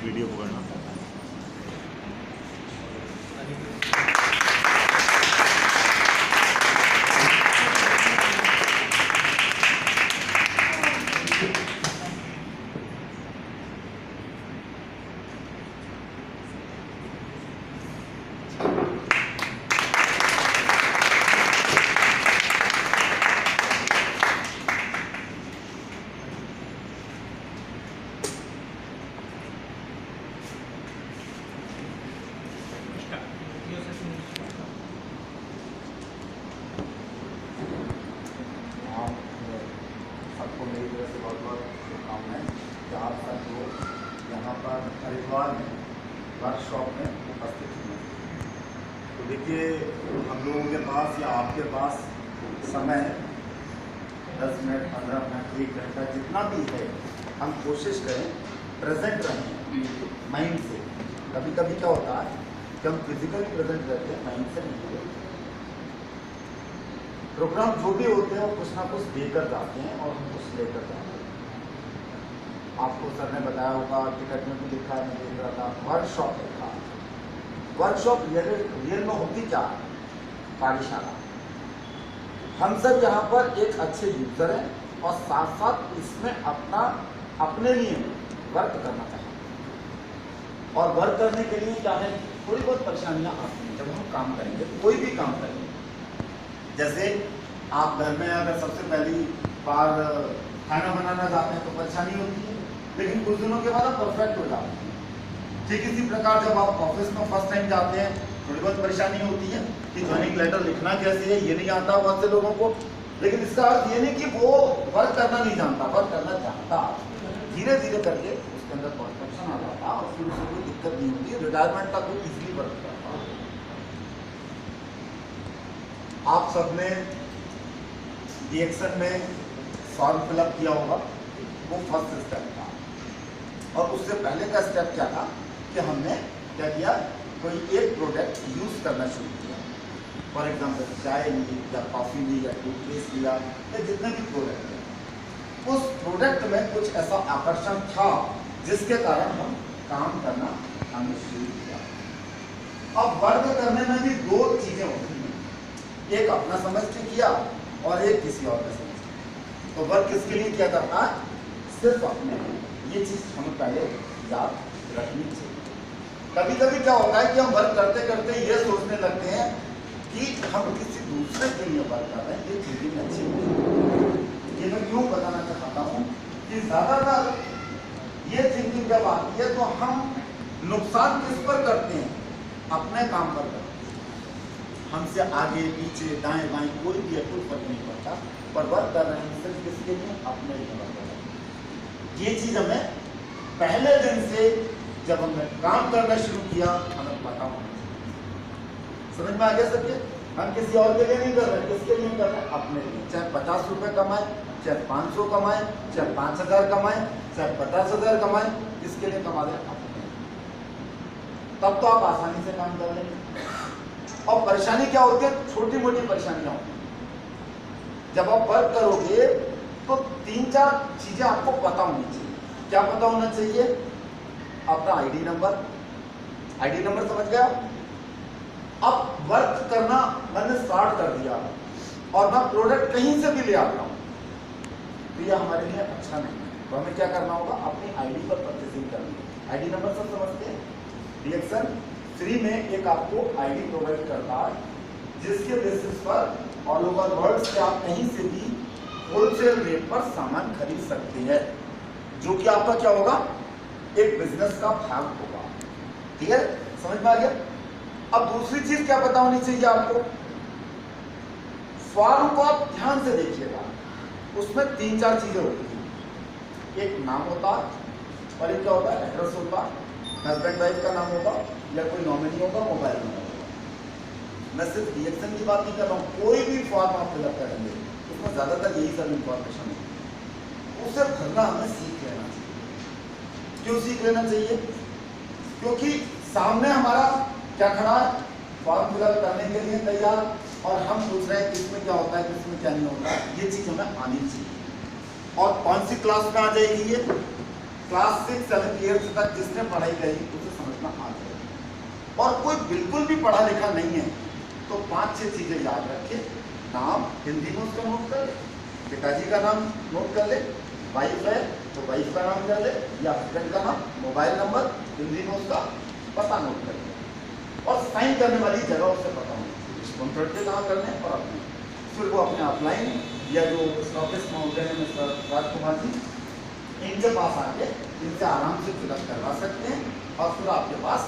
Video पकड़ना। सबको मेरी तरफ से बहुत बहुत शुभकामनाएं कि आप सब लोग यहाँ पर हरिद्वार में वर्कशॉप में उपस्थित हुए। तो देखिए, हम लोगों के पास या आपके पास समय 10 मिनट, 15 मिनट, 1 घंटा जितना भी है, हम कोशिश करें प्रेजेंट रहें माइंड से। कभी कभी क्या होता है कि हम फिजिकली प्रेजेंट रहते हैं, माइंड से नहीं होते। प्रोग्राम जो भी होते हैं वो कुछ ना कुछ देकर जाते हैं और हम कुछ लेकर जाते हैं। आपको सर ने बताया होगा, टिकट में भी लिखा है, मैं देख रहा था, वर्कशॉप लिखा। वर्कशॉप रियल में होती क्या है? कार्यशाला। हम सब यहाँ पर एक अच्छे यूजर हैं और साथ साथ इसमें अपने लिए वर्क करना चाहते हैं। और वर्क करने के लिए क्या है, थोड़ी बहुत परेशानियाँ आती हैं जब हम काम करेंगे, कोई भी काम करेंगे। जैसे आप घर में अगर सबसे पहली बार खाना बनाना चाहते हैं तो परेशानी होती है, लेकिन कुछ दिनों के बाद आप परफेक्ट हो जाते हैं। ठीक इसी प्रकार जब आप ऑफिस में फर्स्ट टाइम जाते हैं, थोड़ी बहुत परेशानी होती है कि ज्वाइनिंग लेटर लिखना कैसे है, ये नहीं आता बहुत से लोगों को। लेकिन इसका अर्थ ये नहीं कि वो वर्क करना नहीं जानता, वर्क करना चाहता। धीरे धीरे करके उसके अंदर परफेक्शन आ जाता और फिर उसको कोई दिक्कत नहीं होती, रिटायरमेंट तक वो इजीली वर्क करता। आप सबने रिएक्शन में फॉर्म फिलअप किया होगा, वो फर्स्ट स्टेप था। और उससे पहले का स्टेप क्या था कि हमने क्या किया, कोई एक प्रोडक्ट यूज़ करना शुरू किया। फॉर एग्जांपल चाय ली या कॉफ़ी ली या टूथपेस्ट लिया या जितने भी प्रोडक्ट हैं, उस प्रोडक्ट में कुछ ऐसा आकर्षण था जिसके कारण हम काम करना हमने शुरू किया। अब वर्क करने में भी दो चीज़ें होती हैं, एक अपना समझ के किया और एक किसी और का समझ के। तो वर्क किसके लिए किया करना है? सिर्फ अपने लिए। ये चीज़ हमें पहले याद रखनी चाहिए। कभी कभी क्या होता है कि हम वर्क करते करते ये सोचने लगते हैं कि हम किसी दूसरे के लिए वर्क कर रहे हैं, ये थिंकिंग अच्छी नहीं। ये मैं क्यों बताना चाहता हूँ कि ज़्यादातर ये थिंकिंग जब आती है तो हम नुकसान किस पर करते हैं? अपने काम पर करते हैं। हमसे आगे पीछे दाएं बाएं कोई भी कोई फर्क नहीं पड़ता, पर वर्क कर रहे हैं सिर्फ किसके लिए? अपने लिए वर्क कर रहे हैं। ये चीज़ हमें पहले दिन से जब हमने काम करना शुरू किया हमें पता होना चाहिए। समझ में आ गया सबके? हम किसी और के लिए नहीं कर रहे, किसके लिए कर रहे हैं? अपने लिए। चाहे 50 रुपये कमाए, चाहे 500 कमाए, चाहे 5000 कमाए, चाहे 50,000 कमाए, किसके लिए कमा रहे? अपने लिए। तब तो आप आसानी से काम कर लेंगे। और परेशानी क्या होती है? छोटी मोटी परेशानियां होती हैं। जब आप वर्क करोगे तो 3-4 चीजें आपको पता होनी चाहिए। क्या पता होना चाहिए? अपना आईडी नंबर समझ गया? अब वर्क करना मैंने स्टार्ट कर दिया और मैं प्रोडक्ट कहीं से भी ले आता हूँ तो यह हमारे लिए अच्छा नहीं है। तो हमें क्या करना होगा? अपनी आईडी पर परचेसिंग करनी है। आईडी नंबर सब समझते हैं? रिएक्शन फ्री में एक आपको आईडी प्रोवाइड करता है, जिसके बेसिस पर ऑल ओवर वर्ल्ड से आप कहीं से भी होलसेल रेट पर सामान खरीद सकते हैं, जो कि आपका क्या होगा? एक बिजनेस का भाग होगा। ठीक है, समझ में आ गया? अब दूसरी चीज क्या पता होनी चाहिए आपको? फॉर्म को आप ध्यान से देखिएगा, उसमें 3-4 चीजें होती हैं। एक नाम होता है और एक क्या होता है? एड्रेस होता है, हस्बैंड वाइफ का नाम होगा या कोई नॉमिनी होगा, मोबाइल नंबर होगा। मैं सिर्फ रिएक्शन की बात नहीं कर रहा हूँ, कोई भी फॉर्म आप फिलअप करेंगे उसमें ज़्यादातर यही सब इंफॉर्मेशन है। उसे भरना हमें सीख लेना चाहिए। क्यों सीख लेना चाहिए? क्योंकि सामने हमारा क्या खड़ा है? फॉर्म फिलअप करने के लिए तैयार, और हम पूछ रहे हैं किसमें क्या होता है, किसमें क्या नहीं होता है। ये चीज़ हमें आनी चाहिए। और कौन सी क्लास में आ जाएगी ये? क्लास 6, 7, 8 तक जिसने पढ़ाई करी उसे समझना आ जाएगा। और कोई बिल्कुल भी पढ़ा लिखा नहीं है तो 5-6 चीजें याद रखे। नाम हिंदी में उसका नोट कर ले, पिताजी का नाम नोट कर ले, वाइफ है तो वाइफ का नाम कर ले, या हस्बैंड का नाम, मोबाइल नंबर, हिंदी में उसका पता नोट कर ले, और साइन करने वाली जगह उसे पता हो, कॉन्ट्रैक्ट पे कहाँ करने और अपने। फिर वो अपने अपलाइन या जो स्टॉकिस्ट महोदय हैं मिस्टर राजकुमार जी, इनके पास आके इनसे आराम से फिलअप करवा सकते हैं, और फिर आपके पास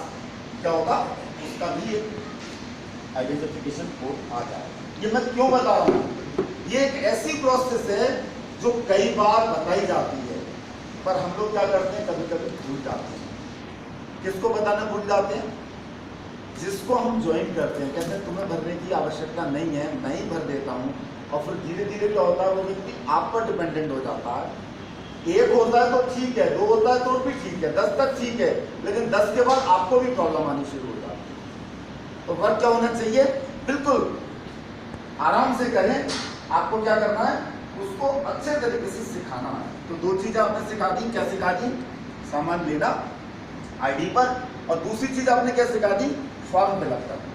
क्या होगा, उसका भी एक आइडेंटिफिकेशन कोड आ जाएगा। ये मैं क्यों बता रहा हूँ, ये एक ऐसी प्रोसेस है जो कई बार बताई जाती है, पर हम लोग क्या करते हैं, कभी कभी भूल जाते हैं। किसको बताना भूल जाते हैं? जिसको हम ज्वाइन करते हैं, कहते हैं तुम्हें भरने की आवश्यकता नहीं है, मैं ही भर देता हूँ, और फिर धीरे धीरे क्या होता है, वो व्यक्ति आप पर डिपेंडेंट हो जाता है। 1 होता है तो ठीक है, 2 होता है तो भी ठीक है, 10 तक ठीक है, लेकिन 10 के बाद आपको भी प्रॉब्लम आनी शुरू हो जाती है। तो वर्क क्या होना चाहिए, बिल्कुल आराम से करें। आपको क्या करना है, उसको अच्छे तरीके से सिखाना है। तो 2 चीजें आपने सिखा दी। क्या सिखा दी? सामान लेना आईडी पर, और दूसरी चीज आपने क्या सिखा दी, फॉर्म फिलअप करना।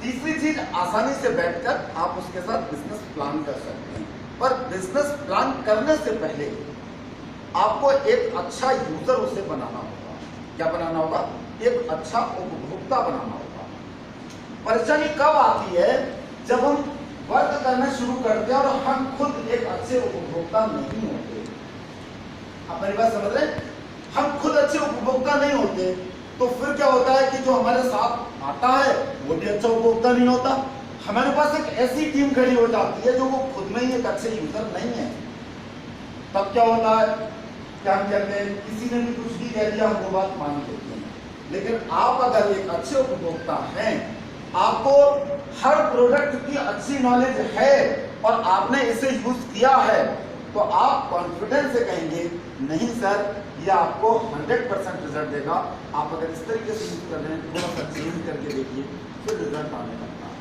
तीसरी चीज, आसानी से बैठकर आप उसके साथ बिजनेस प्लान कर सकते हैं। पर बिजनेस प्लान करने से पहले आपको एक अच्छा यूजर उसे बनाना होगा। क्या बनाना होगा? एक अच्छा उपभोक्ता बनाना होगा। परेशानी कब आती है, जब हम वर्क करना शुरू करते हैं और हम खुद एक अच्छे उपभोक्ता नहीं होते। आप मेरी बात समझ रहे हैं? हम खुद अच्छे उपभोक्ता नहीं होते तो फिर क्या होता है कि जो हमारे साथ आता है वो भी अच्छा उपभोक्ता नहीं होता। हमारे पास एक ऐसी टीम खड़ी हो जाती है जो वो खुद में ही एक अच्छे यूजर नहीं है। तब क्या होता है, क्या हम कहते हैं, किसी ने भी कुछ भी कह दिया हम वो बात मान लेते हैं। लेकिन आप अगर एक अच्छे उपभोक्ता हैं, आपको हर प्रोडक्ट की अच्छी नॉलेज है और आपने इसे यूज किया है, तो आप कॉन्फिडेंस से कहेंगे नहीं सर ये आपको 100% रिजल्ट देगा। आप अगर इस तरीके से यूज कर रहे हैं, थोड़ा सा चेंज करके देखिए, फिर रिजल्ट आने लगता है।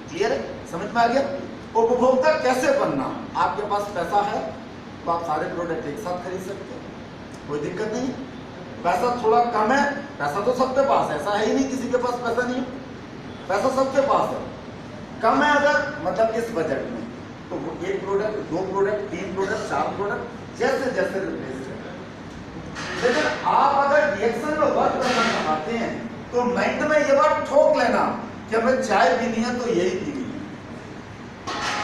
क्लियर है? समझ में आ गया? उपभोक्ता कैसे बनना? आपके पास पैसा है तो आप सारे प्रोडक्ट एक साथ खरीद सकते हैं, कोई दिक्कत नहीं। पैसा थोड़ा कम है, पैसा तो सबके पास है, ऐसा है ही नहीं किसी के पास पैसा नहीं है, पैसा सबके पास है। कम है अगर, मतलब इस बजट में, तो 1 प्रोडक्ट, 2 प्रोडक्ट, 3 प्रोडक्ट, 4 प्रोडक्ट, जैसे जैसे रिप्लेस करें। लेकिन आप अगर रिएक्शन में वर्क करना चाहते हैं तो माइंड में ये बात ठोक लेना कि हमें चाय पीनी है तो यही पीनी है,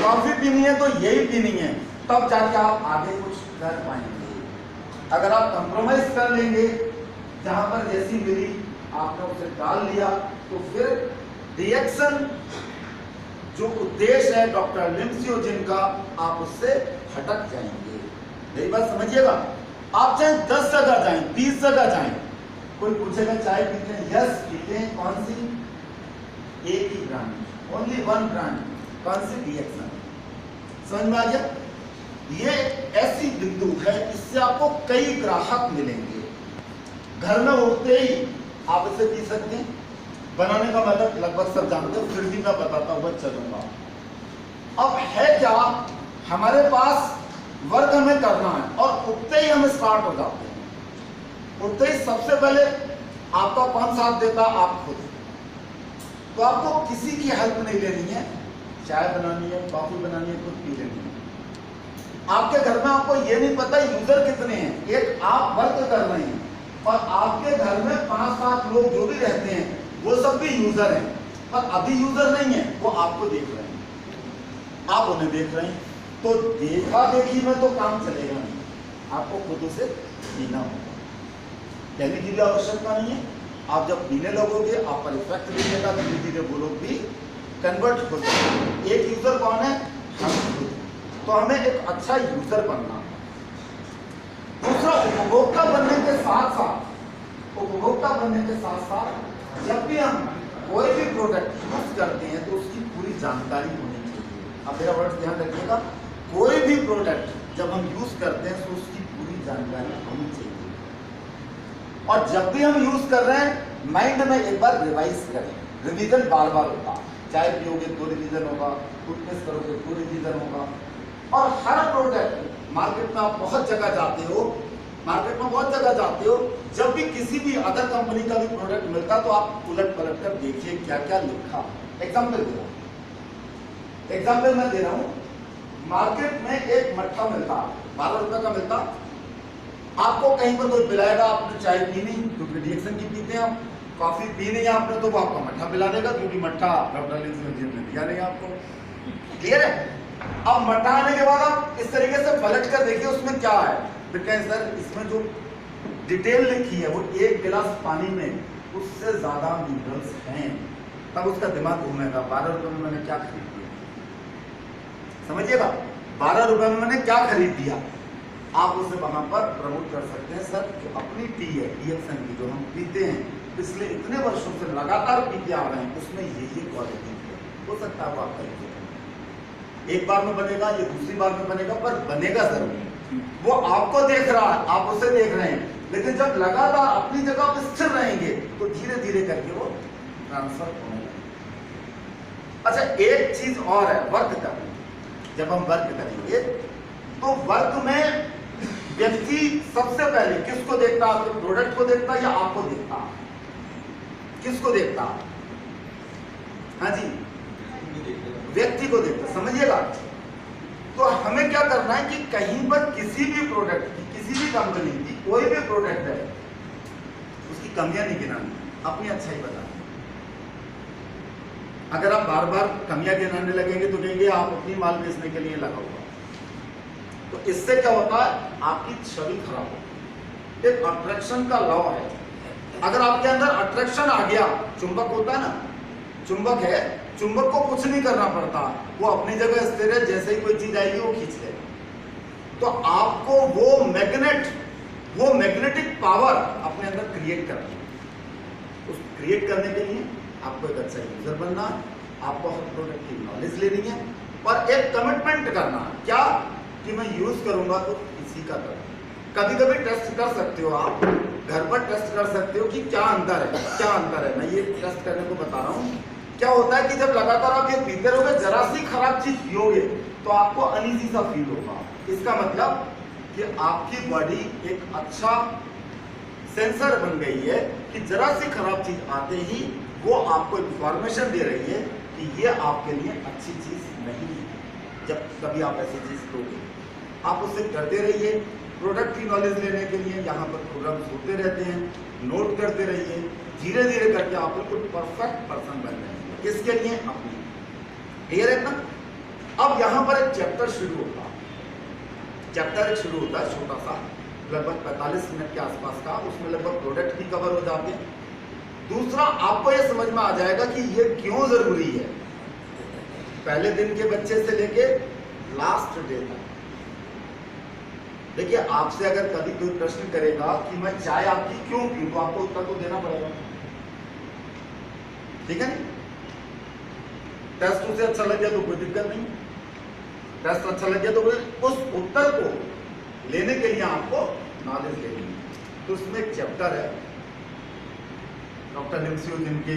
कॉफी पीनी है तो यही पीनी है, तब जाके आप आगे कुछ कर पाएंगे। अगर आप कंप्रोमाइज कर लेंगे, जहां पर जैसी मिली आपने उसे डाल लिया, तो फिर रिएक्शन जो उद्देश्य है डॉक्टर लिम्सियोजिन का, आप उससे हटक जाएंगे। मेरी बात समझिएगा। आप चाहे 10 जगह जाएं, 20 जगह जाएं, कोई पूछेगा चाय पीते हैं, यस पीते हैं, कौन सी? एक ही ब्रांड, ओनली 1 ब्रांड, कौन सी? रिएक्शन। समझ में आ गया? ये ऐसी बिंदु है, इससे आपको कई ग्राहक मिलेंगे। घर में उठते ही आप इसे पी सकते हैं। बनाने का मतलब लगभग सब जानते हो, फिर भी मैं बताता हुआ चलूंगा। अब है क्या, हमारे पास वर्क हमें करना है और उठते ही हम स्टार्ट हो जाते हैं। उठते ही सबसे पहले आपका कौन साथ देता? आप खुद। तो आपको किसी की हेल्प नहीं लेनी है, चाय बनानी है, कॉफी बनानी है, खुद पी लेनी है। आपके घर में आपको ये नहीं पता यूजर कितने हैं, एक आप वर्क कर रहे हैं और आपके घर में 5-7 लोग जो भी रहते हैं वो सब भी यूजर हैं, पर अभी यूजर नहीं है, वो आपको देख रहे हैं, आप उन्हें देख रहे हैं। तो देखा देखी में तो काम चलेगा नहीं, आपको खुद उसे पीना होगा। कहने की भी आवश्यकता नहीं है। आप जब पीने लगोगे, आप पर इफेक्ट दिखेगा, धीरे धीरे वो लोग भी कन्वर्ट हो जाएंगे। एक यूजर कौन है? हम खुद। तो हमें एक अच्छा यूजर बनना है। दूसरा, उपभोक्ता बनने के साथ साथ जब भी हम कोई भी प्रोडक्ट यूज करते हैं तो उसकी पूरी जानकारी होनी चाहिए। अब मेरा वर्ड ध्यान रखिएगा, कोई भी प्रोडक्ट जब हम यूज करते हैं तो उसकी पूरी जानकारी होनी चाहिए। और जब भी हम यूज कर रहे हैं, माइंड में एक बार रिवाइज करें। रिवीजन बार बार होगा, चाय पियोगे तो रिवीजन होगा, टूथपेस्ट करोगे तो रिवीजन होगा। और हर प्रोडक्ट मार्केट में आप बहुत जगह जाते हो, मार्केट में बहुत जगह जाते हो, जब भी किसी भी अदर कंपनी का भी प्रोडक्ट मिलता तो आप उलट पलट कर देखिए क्या क्या लिखा। एग्जाम्पल दे रहा हूँ, एग्जाम्पल मैं दे रहा हूँ, मार्केट में एक मट्ठा मिलता 12 रुपए का मिलता, आपको कहीं पर कोई पिलाएगा, आपने चाय पी नहीं क्योंकि रिएक्शन की पीते हैं आप, कॉफी पी नहीं आपने तो वो आपको मट्ठा पिला देगा क्योंकि मट्ठा डॉक्टर ने दिया नहीं आपको। क्लियर है? अब मट्ठा आने के बाद आप इस तरीके से पलट कर देखिए उसमें क्या है, फिर कहें सर इसमें जो डिटेल लिखी है वो 1 गिलास पानी में उससे ज्यादा मिनरल्स हैं, तब उसका दिमाग घूमेगा 12 रुपए में मैंने क्या खरीद दिया। समझिएगा, 12 रुपए में मैंने क्या खरीद दिया। आप उसे वहां पर प्रमोट कर सकते हैं, सर जो अपनी टी है रिएक्शन की जो हम पीते हैं पिछले इतने वर्षों से लगातार पीते आ रहे हैं, उसमें ये क्वालिटी हो सकता है वो आपका यूज करें। एक बार में बनेगा, ये दूसरी बार में बनेगा, पर बनेगा जरूर। वो आपको देख रहा है, आप उसे देख रहे हैं, लेकिन जब लगातार अपनी जगह पर स्थिर रहेंगे तो धीरे धीरे करके वो ट्रांसफर होने लगेगा। अच्छा, एक चीज और है, वर्क करना। जब हम वर्क करेंगे तो वर्क में व्यक्ति सबसे पहले किसको देखता, आपके प्रोडक्ट को देखता या आपको देखता? किसको देखता? हाँ जी, व्यक्ति को देखता। समझिएगा, तो हमें क्या करना है कि कहीं पर किसी भी प्रोडक्ट की, किसी भी कंपनी की कोई भी प्रोडक्ट है, उसकी कमियां नहीं गिनानी, अपनी अच्छाई बतानी। अगर आप बार बार कमियां गिनाने लगेंगे तो कहेंगे आप अपनी माल बेचने के लिए लगा हुआ, तो इससे क्या होता है, आपकी छवि खराब होती है। एक अट्रैक्शन का लॉ है, अगर आपके अंदर अट्रैक्शन आ गया, चुंबक होता है ना, चुंबक है, चुंबक को कुछ नहीं करना पड़ता, वो अपनी जगह स्थिर है, जैसे ही कोई चीज आएगी वो खींच लेगा। तो आपको वो मैग्नेटिक पावर अपने अंदर क्रिएट करना है। उस क्रिएट करने के लिए आपको एक अच्छा यूजर बनना है, आपको हर प्रोडक्ट की नॉलेज लेनी है और एक कमिटमेंट करना है, क्या कि मैं यूज करूंगा तो इसी का करूंगा। कभी कभी टेस्ट कर सकते हो, आप घर पर टेस्ट कर सकते हो कि क्या अंतर है, क्या अंतर है। मैं ये टेस्ट करने को बता रहा हूँ। क्या होता है कि जब लगातार आप ये पीते रहोगे, जरा सी खराब चीज पियोगे तो आपको अनईजी सा फील होगा। इसका मतलब कि आपकी बॉडी एक अच्छा सेंसर बन गई है कि जरा सी खराब चीज आते ही वो आपको इंफॉर्मेशन दे रही है कि ये आपके लिए अच्छी चीज नहीं है। जब कभी आप ऐसी चीज लोगे, आप उससे करते रहिए। प्रोडक्ट की नॉलेज लेने के लिए यहाँ पर प्रोग्राम्स होते रहते हैं, नोट करते रहिए, धीरे धीरे करके आप बिल्कुल परफेक्ट पर्सन बन जाएंगे। किसके लिए? अपनी। क्लियर है ना? अब यहाँ पर एक चैप्टर शुरू होता है, चैप्टर एक शुरू होता है छोटा सा, लगभग 45 मिनट के आसपास का, उसमें लगभग प्रोडक्ट भी कवर हो जाते हैं। दूसरा, आपको यह समझ में आ जाएगा कि ये क्यों जरूरी है, पहले दिन के बच्चे से लेके लास्ट डे तक। देखिए, आपसे अगर कभी कोई प्रश्न करेगा कि मैं चाय आपकी क्यों पीऊं, तो आपको उत्तर तो देना पड़ेगा, ठीक है? टेस्ट उसे अच्छा लग गया तो कोई दिक्कत नहीं, टेस्ट अच्छा लग गया तो उस उत्तर को लेने के लिए आपको नॉलेज लेनी है। तो उसमें एक चैप्टर है, डॉक्टर लिम्सियो जिनके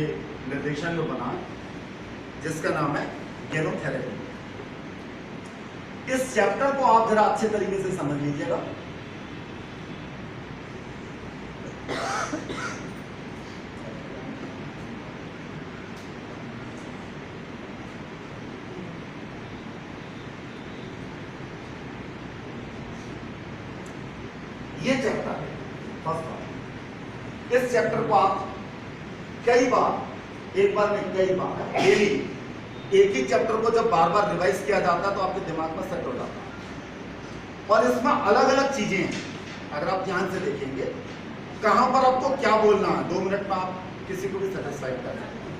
निर्देशन में बना, जिसका नाम है गेनोथेरेपी। इस चैप्टर को आप जरा अच्छे तरीके से समझ लीजिएगा। ये चैप्टर है फर्स्ट पार्ट। इस चैप्टर को आप कई बार, एक बार नहीं कई बार, डेली एक ही चैप्टर को जब बार बार रिवाइज किया जाता है तो आपके दिमाग में सेट हो जाता है। और इसमें अलग अलग चीजें हैं, अगर आप ध्यान से देखेंगे कहां पर आपको क्या बोलना है, 2 मिनट में आप किसी को भी सेटिस्फाइड कर सकते हैं।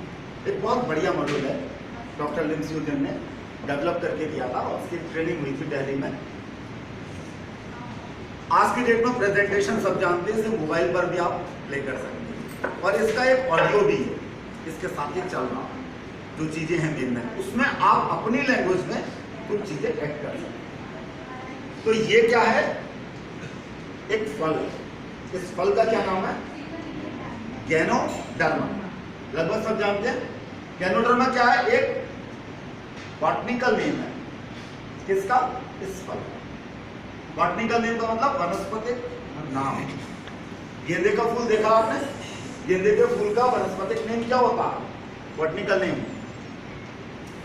एक बहुत बढ़िया मॉड्यूल है, डॉक्टर लिम्सियो ने डेवलप करके दिया था और उसकी ट्रेनिंग हुई थी दिल्ली में। आज की डेट में प्रेजेंटेशन सब जानते हैं, इसे मोबाइल पर भी आप प्ले कर सकते हैं और इसका एक ऑडियो भी है, इसके साथ ही चल रहा है। जो चीजें हैं मेन में, उसमें आप अपनी लैंग्वेज में कुछ चीजें ऐड कर सकते हैं। तो ये क्या है? एक फल है, इस फल का क्या नाम है? गैनोडर्मा। लगभग सब जानते हैं। गैनोडर्मा क्या है? एक बॉटनिकल नेम है किसका? इस फल का। बॉटनिकल नेम का मतलब वनस्पतिक नाम। गेंदे का फूल देखा आपने, गेंदे के फूल का वनस्पतिक नेम क्या होता है? Botanical name.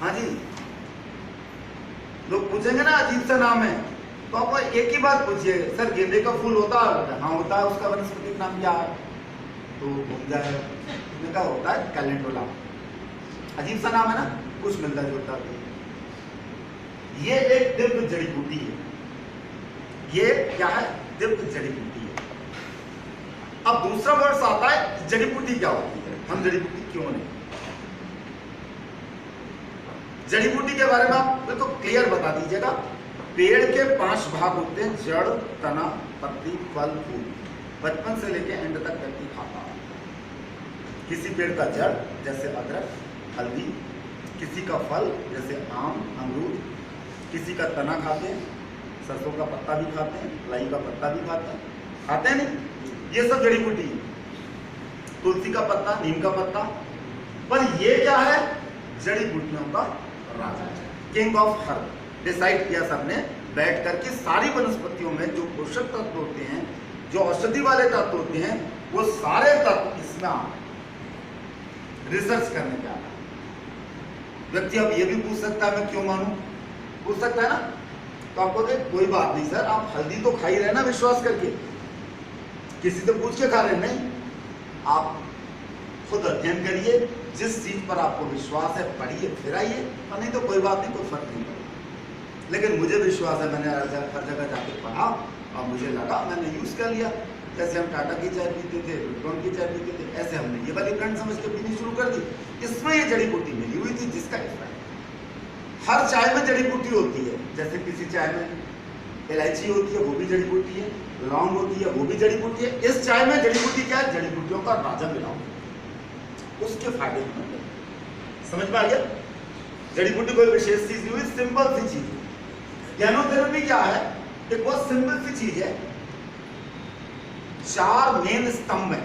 हाँ जी, लोग पूछेंगे ना अजीब सा नाम है, तो आप एक ही बात पूछिए, सर गेंदे का फूल होता है? हाँ होता है, उसका वनस्पतिक नाम क्या है? तो घूम जाए, क्या होता है? कैलेंडुला। अजीब सा नाम है ना, कुछ मिलता जुलता। ये एक दिव्य जड़ी बूटी है। ये क्या है? दिव्य जड़ी बूटी है। अब दूसरा वर्ड आता है जड़ी बूटी क्या होती है, हम जड़ी बूटी क्यों नहीं। जड़ी बूटी के बारे में आप बिल्कुल क्लियर बता दीजिएगा। पेड़ के 5 भाग होते हैं, जड़, तना, पत्ती, फल, फूल। बचपन से लेके एंड तक व्यक्ति खाता है। किसी पेड़ का जड़ जैसे अदरक, हल्दी, किसी का फल जैसे आम, अमरूद, किसी का तना खाते हैं, सरसों का पत्ता भी खाते हैं, लाई का पत्ता भी खाते हैं नहीं, ये सब जड़ी बूटी है। तुलसी का पत्ता, नीम का पत्ता। पर ये क्या है? जड़ी बूटियों का राजा, किंग ऑफ हर्ब। डिसाइड किया सबने बैठ करके सारी वनस्पतियों में जो पोषक तत्व होते हैं, जो औषधि वाले तत्व होते हैं, वो सारे तत्व इसमें रिसर्च करने का। व्यक्ति अब ये भी पूछ सकता है मैं क्यों मानूं, पूछ सकता है ना। तो आपको कोई बात नहीं सर, आप हल्दी तो खा ही रहे ना विश्वास करके, किसी से पूछ के खा रहे नहीं। आप खुद अध्ययन करिए, जिस चीज पर आपको विश्वास है पढ़िए, फिर आइए, और नहीं तो कोई बात नहीं, कोई फर्क नहीं पड़ेगा। लेकिन मुझे विश्वास है, मैंने हर जगह जाके पढ़ा और मुझे लगा, मैंने यूज कर लिया। जैसे हम टाटा की चाय पीते थे, विप्रोन की चाय पीते थे, ऐसे हमने ये वाली ब्रांड समझ के पीनी शुरू कर दी। इसमें ये जड़ी बूटी मिली हुई थी जिसका इफेक्ट। हर चाय में जड़ी बूटी होती है। जैसे किसी चाय में इलायची होती है, वो भी जड़ी बूटी है, लौंग होती है, वो भी जड़ी बूटी है। इस चाय में जड़ी बूटी क्या है? जड़ी बूटियों का राजा मिला हुआ, उसके फायदे होंगे। समझ में आ गया? जड़ी बूटी कोई विशेष चीज नहीं हुई, सिंपल सी चीज। ज्ञानोथेरेपी क्या है? एक बहुत सिंपल सी चीज है। 4 मेन स्तंभ है,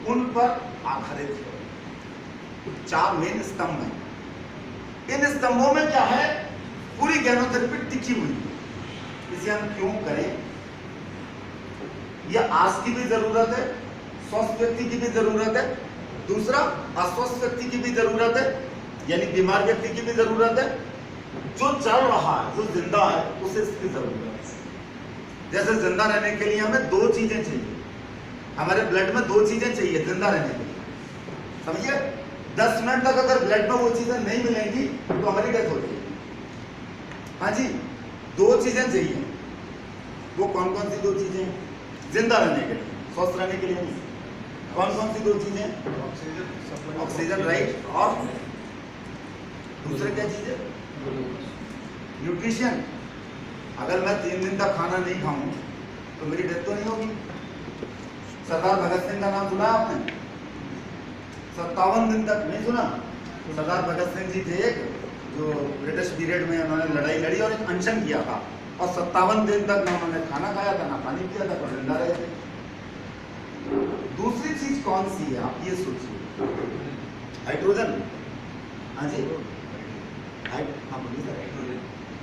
उन पर आधारित है। 4 मेन स्तंभ है। इन स्तंभों में क्या है? पूरी ज्ञानोथेरेपी टिकी हुई है। इसे हम क्यों करें? यह आज की भी जरूरत है, स्वस्थ व्यक्ति की भी जरूरत है, दूसरा अस्वस्थ व्यक्ति की भी जरूरत है, यानी बीमार व्यक्ति की भी जरूरत है, जो चल रहा है, जो जिंदा है, उसे इसकी जरूरत है। जैसे जिंदा रहने के लिए हमें 2 चीजें चाहिए, हमारे ब्लड में 2 चीजें चाहिए जिंदा रहने के लिए, समझिए। 10 मिनट तक अगर ब्लड में वो चीजें नहीं मिलेंगी तो हमारी डेथ हो जाएगी। हाँ जी, 2 चीजें चाहिए। वो कौन कौन सी 2 चीजें? जिंदा रहने के लिए, स्वस्थ रहने के लिए नहीं। कौन कौन सी 2 चीजें? ऑक्सीजन, राइट, और दूसरे क्या चीज है? न्यूट्रिशन। अगर मैं 3 दिन तक खाना नहीं खाऊं तो मेरी डेथ तो नहीं होगी। सरदार भगत सिंह का नाम सुना आपने? 57 दिन तक नहीं सुना? सरदार भगत सिंह जी थे एक, जो ब्रिटिश पीरियड में उन्होंने लड़ाई लड़ी और एक अनशन किया था, और 57 दिन तक ना उन्होंने खाना खाया था, ना पानी पिया था, पर जिंदा रहे थे। दूसरी चीज कौन सी है आप ये सोचिए? हाइड्रोजन। हाँ जी,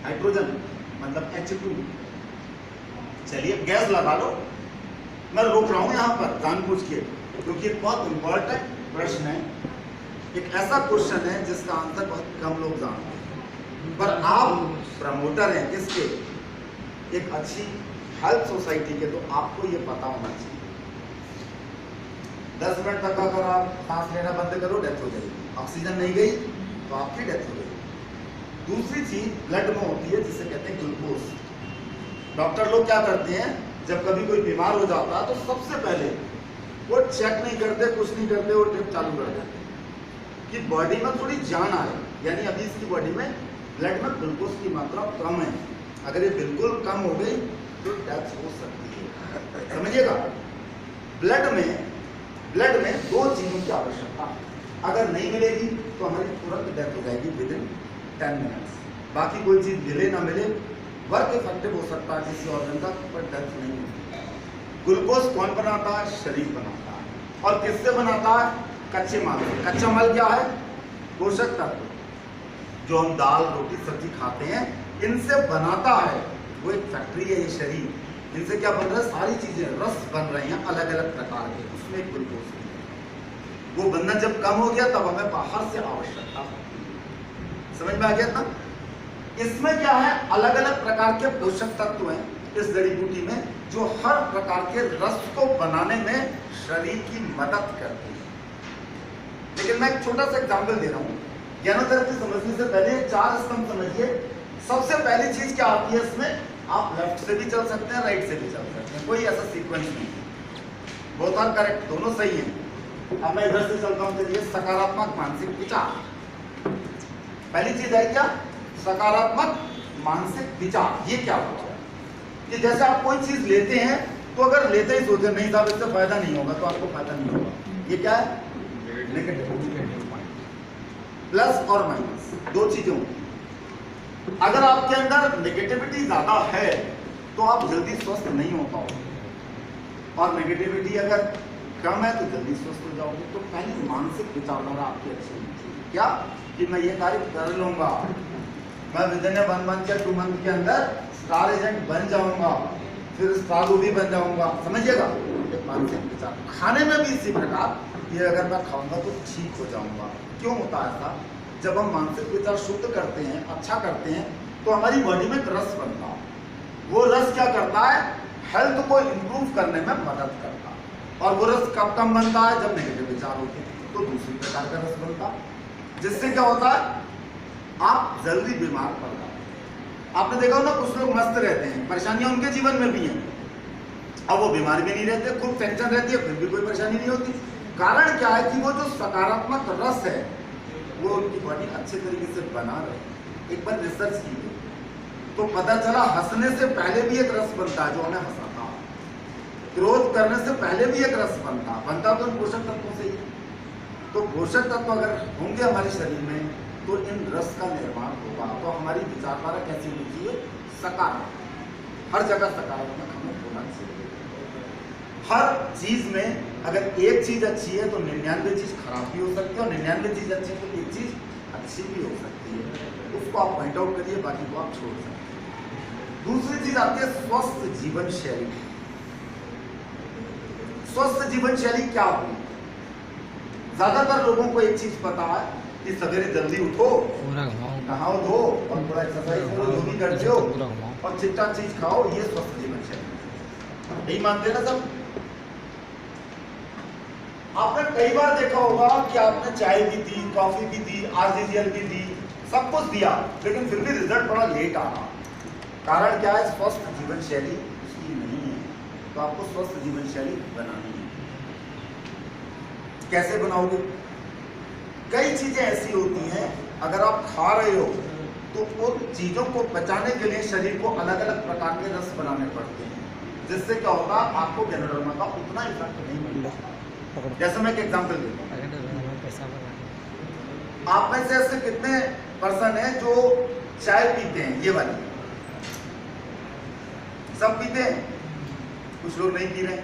हाइड्रोजन मतलब H2। चलिए गैस लगा लो। मैं रोक रहा हूं यहां पर जानबूझ के, क्योंकि एक बहुत इंपॉर्टेंट प्रश्न है। एक ऐसा क्वेश्चन है जिसका आंसर बहुत कम लोग जानते हैं, पर आप प्रमोटर हैं किसके? एक अच्छी हेल्थ सोसाइटी के, तो आपको ये पता होना चाहिए। 10 मिनट तक अगर आप सांस लेना बंद करो, डेथ हो जाएगी। ऑक्सीजन नहीं गई तो आपकी डेथ हो जाएगी। दूसरी चीज ब्लड में होती है जिसे कहते हैं ग्लूकोज। डॉक्टर लोग क्या करते हैं, जब कभी कोई बीमार हो जाता है तो सबसे पहले वो चेक नहीं करते, कुछ नहीं करते, वो ड्रिप चालू कर देते कि बॉडी में थोड़ी जान आए। यानी अभी इसकी बॉडी में ब्लड में ग्लूकोज की मात्रा कम है, अगर ये बिल्कुल कम हो गई तो डेथ हो सकती है। समझिएगा, ब्लड में 2 चीजों की आवश्यकता है। अगर नहीं मिलेगी तो हमारी तुरंत डेथ हो जाएगी विदिन 10 मिनट्स। बाकी कोई चीज मिले ना मिले, वर्क इफेक्टिव हो सकता है किसी ऑर्गन का, पर डेथ नहीं होती। ग्लूकोज कौन बनाता है? शरीर बनाता है। और किससे बनाता है? कच्चे माल से। कच्चा माल क्या है? पोषक तत्व जो हम दाल, रोटी, सब्जी खाते हैं, इनसे बनाता है। वो एक फैक्ट्री है ये शरीर, इनसे क्या बन रहा है, सारी चीजें रस बन रहे हैं अलग अलग प्रकार के, उसमें ग्लूकोज वो बंधन जब कम हो गया तब हमें बाहर से आवश्यकता, समझ में आ गया ना। इसमें क्या है, अलग अलग प्रकार के पोषक तत्व हैं इस जड़ी बूटी में, जो हर प्रकार के रस को बनाने में शरीर की मदद करती है। लेकिन मैं एक छोटा सा एग्जाम्पल दे रहा हूं, ज्ञानोथेरेपी समझने से पहले 4 स्तंभ समझिए। सबसे पहली चीज क्या आती है इसमें, आप लेफ्ट से भी चल सकते हैं, राइट से भी चल सकते हैं, कोई ऐसा सीक्वेंस नहीं है, बोथ आर करेक्ट, दोनों सही है। अब मैं इधर से चलता हूं, चलिए सकारात्मक मानसिक विचार, पहली चीज है क्या, सकारात्मक मानसिक विचार। ये क्या होता है कि जैसे आप कोई चीज लेते हैं तो अगर लेते ही सोचे नहीं साहब इससे फायदा नहीं होगा, तो आपको फायदा नहीं होगा, ये क्या है, नेगेटिव। प्लस और माइनस दो चीजों, अगर आपके अंदर नेगेटिविटी ज्यादा है तो आप जल्दी स्वस्थ नहीं हो पाओगे, और नेगेटिविटी अगर कम है तो जल्दी स्वस्थ हो जाओगे। तो पहले मानसिक विचारधारा आपकी अच्छी होनी चाहिए, क्या कि मैं ये कार्य कर लूंगा, मैं विदिन 1 मंथ या 2 मंथ के अंदर स्टार एजेंट बन जाऊंगा, फिर स्टार भी बन जाऊंगा, समझिएगा। मानसिक विचार, खाने में भी इसी प्रकार, ये अगर मैं खाऊंगा तो ठीक हो जाऊंगा। क्यों होता है ऐसा, जब हम मानसिक विचार शुद्ध करते हैं, अच्छा करते हैं, तो हमारी बॉडी में एक रस बनता है, वो रस क्या करता है, हेल्थ को इंप्रूव करने में मदद करता है। और वो रस कब कम बनता है, जब नेगेटिव विचार होते हैं, तो दूसरी प्रकार का रस बनता है, जिससे क्या होता है, आप जल्दी बीमार पड़ जाते हैं। आपने देखा हो ना, कुछ लोग मस्त रहते हैं, परेशानियां उनके जीवन में भी हैं, अब वो बीमार भी नहीं रहते, खूब टेंशन रहती है, फिर भी कोई परेशानी नहीं होती। कारण क्या है कि वो जो सकारात्मक रस है वो उनकी बॉडी अच्छे तरीके से बना रहे। एक बार रिसर्च की गई तो पता चला हंसने से पहले भी एक रस बनता है जो हमें हंसाता है, क्रोध करने से पहले भी एक रस बनता तो इन पोषक तत्वों से ही। तो पोषक तत्व अगर होंगे हमारे शरीर में तो इन रस का निर्माण होगा। तो हमारी विचारधारा कैसी होनी चाहिए, सकारात्मक, हर जगह सकारात्मक हमें होना चाहिए। हर चीज में अगर एक चीज अच्छी है तो 99 चीज खराब भी हो सकती है, और 99 चीज अच्छी है तो एक चीज अच्छी भी हो सकती है, उसको आप पॉइंट आउट करिए, बाकी को आप छोड़ सकते हैं। दूसरी चीज आती है स्वस्थ जीवन शैली। स्वस्थ जीवन शैली क्या होगी, ज्यादातर लोगों को एक चीज पता है कि सवेरे जल्दी उठो, नहाओ धो और थोड़ा एक्सरसाइज करो, जो भी करते हो, और चिट्टा चीज खाओ, ये स्वस्थ जीवन शैली। यही मानते ना सब। आपने कई बार देखा होगा कि आपने चाय भी दी, कॉफी भी दी, आरजीजीएल भी दी, सब कुछ दिया, लेकिन फिर भी रिजल्ट बड़ा लेट आ रहा। कारण क्या है, स्वस्थ जीवन शैली उसकी नहीं है। तो आपको स्वस्थ जीवन शैली बनानी है। कैसे बनाओगे, कई चीजें ऐसी होती हैं अगर आप खा रहे हो तो उन चीजों को बचाने के लिए शरीर को अलग अलग प्रकार के रस बनाने पड़ते हैं, जिससे क्या होगा, आपको गैनोडर्मा का उतना इफेक्ट नहीं मिलेगा। जैसे मैं एक एग्जांपल देता हूं, आप में से ऐसे कितने पर्सन हैं जो चाय पीते हैं, ये वाली सब पीते हैं, कुछ लोग नहीं पी रहे।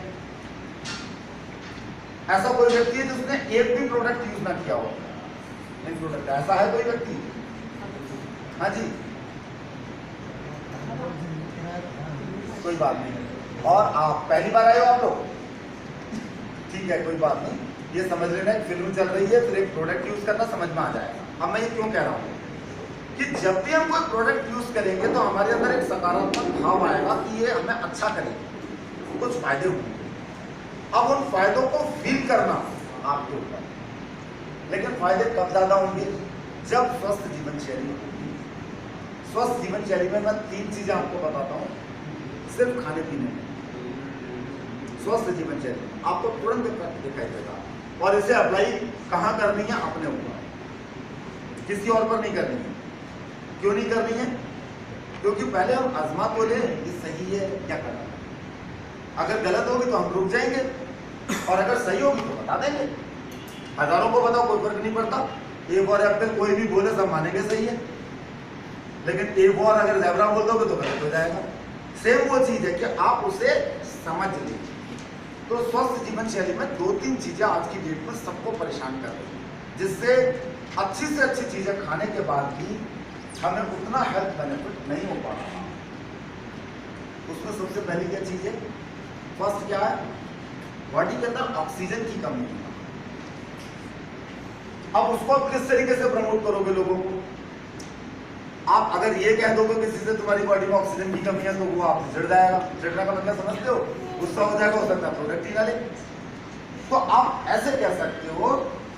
ऐसा कोई व्यक्ति है जिसने एक भी प्रोडक्ट यूज ना किया हो, नहीं प्रोडक्ट, ऐसा है कोई व्यक्ति? हाँ जी, कोई बात नहीं। और आप पहली बार आए हो आप लोग, ठीक है, कोई बात नहीं, ये समझ लेना एक फिल्म चल रही है, फिर एक प्रोडक्ट यूज करना समझ में आ जाएगा। अब मैं ये क्यों कह रहा हूँ कि जब भी हम कोई प्रोडक्ट यूज करेंगे तो हमारे अंदर एक सकारात्मक भाव आएगा कि ये हमें अच्छा करेगा, कुछ फायदे होंगे। अब उन फायदों को फील करना आपके ऊपर, लेकिन फायदे कब ज्यादा होंगे, जब स्वस्थ जीवन शैली होगी। स्वस्थ जीवन शैली में मैं 3 चीजें आपको बताता हूँ, सिर्फ खाने पीने में। स्वस्थ जीवन शैली आपको तुरंत दिखाई देगा, और इसे अप्लाई कहाँ करनी है, अपने ऊपर, किसी और पर नहीं करनी है। क्यों नहीं करनी है, क्योंकि पहले हम आजमा तो ले ये सही है क्या करना है। अगर गलत होगी तो हम रुक जाएंगे, और अगर सही होगी तो बता देंगे। हजारों को बताओ, कोई फर्क नहीं पड़ता। एक और एप्पल कोई भी बोले सब मानेंगे सही है, लेकिन एक और अगर ज़ेब्रा बोल दोगे तो गलत हो जाएगा। सेम वो चीज है कि आप उसे समझ लीजिए। तो स्वस्थ जीवन शैली में 2-3 चीजें आज की डेट में सबको परेशान कर रही है, जिससे अच्छी से अच्छी चीजें खाने के बाद भी हमें उतना हेल्थ बेनिफिट नहीं हो पा रहा। उसमें सबसे पहली क्या चीज है, फर्स्ट क्या है, बॉडी के अंदर ऑक्सीजन की कमी है। अब उसको आप किस तरीके से प्रमोट करोगे लोगों को? आप अगर ये कह दोगे किसी से तुम्हारी बॉडी में ऑक्सीजन की कमी है तो वो आपसे चिढ़ जाएगा। चिढ़ने का मतलब समझते हो? गुस्सा हो जाएगा, हो सकता है प्रोडक्ट ही ना ले। तो आप ऐसे कह सकते हो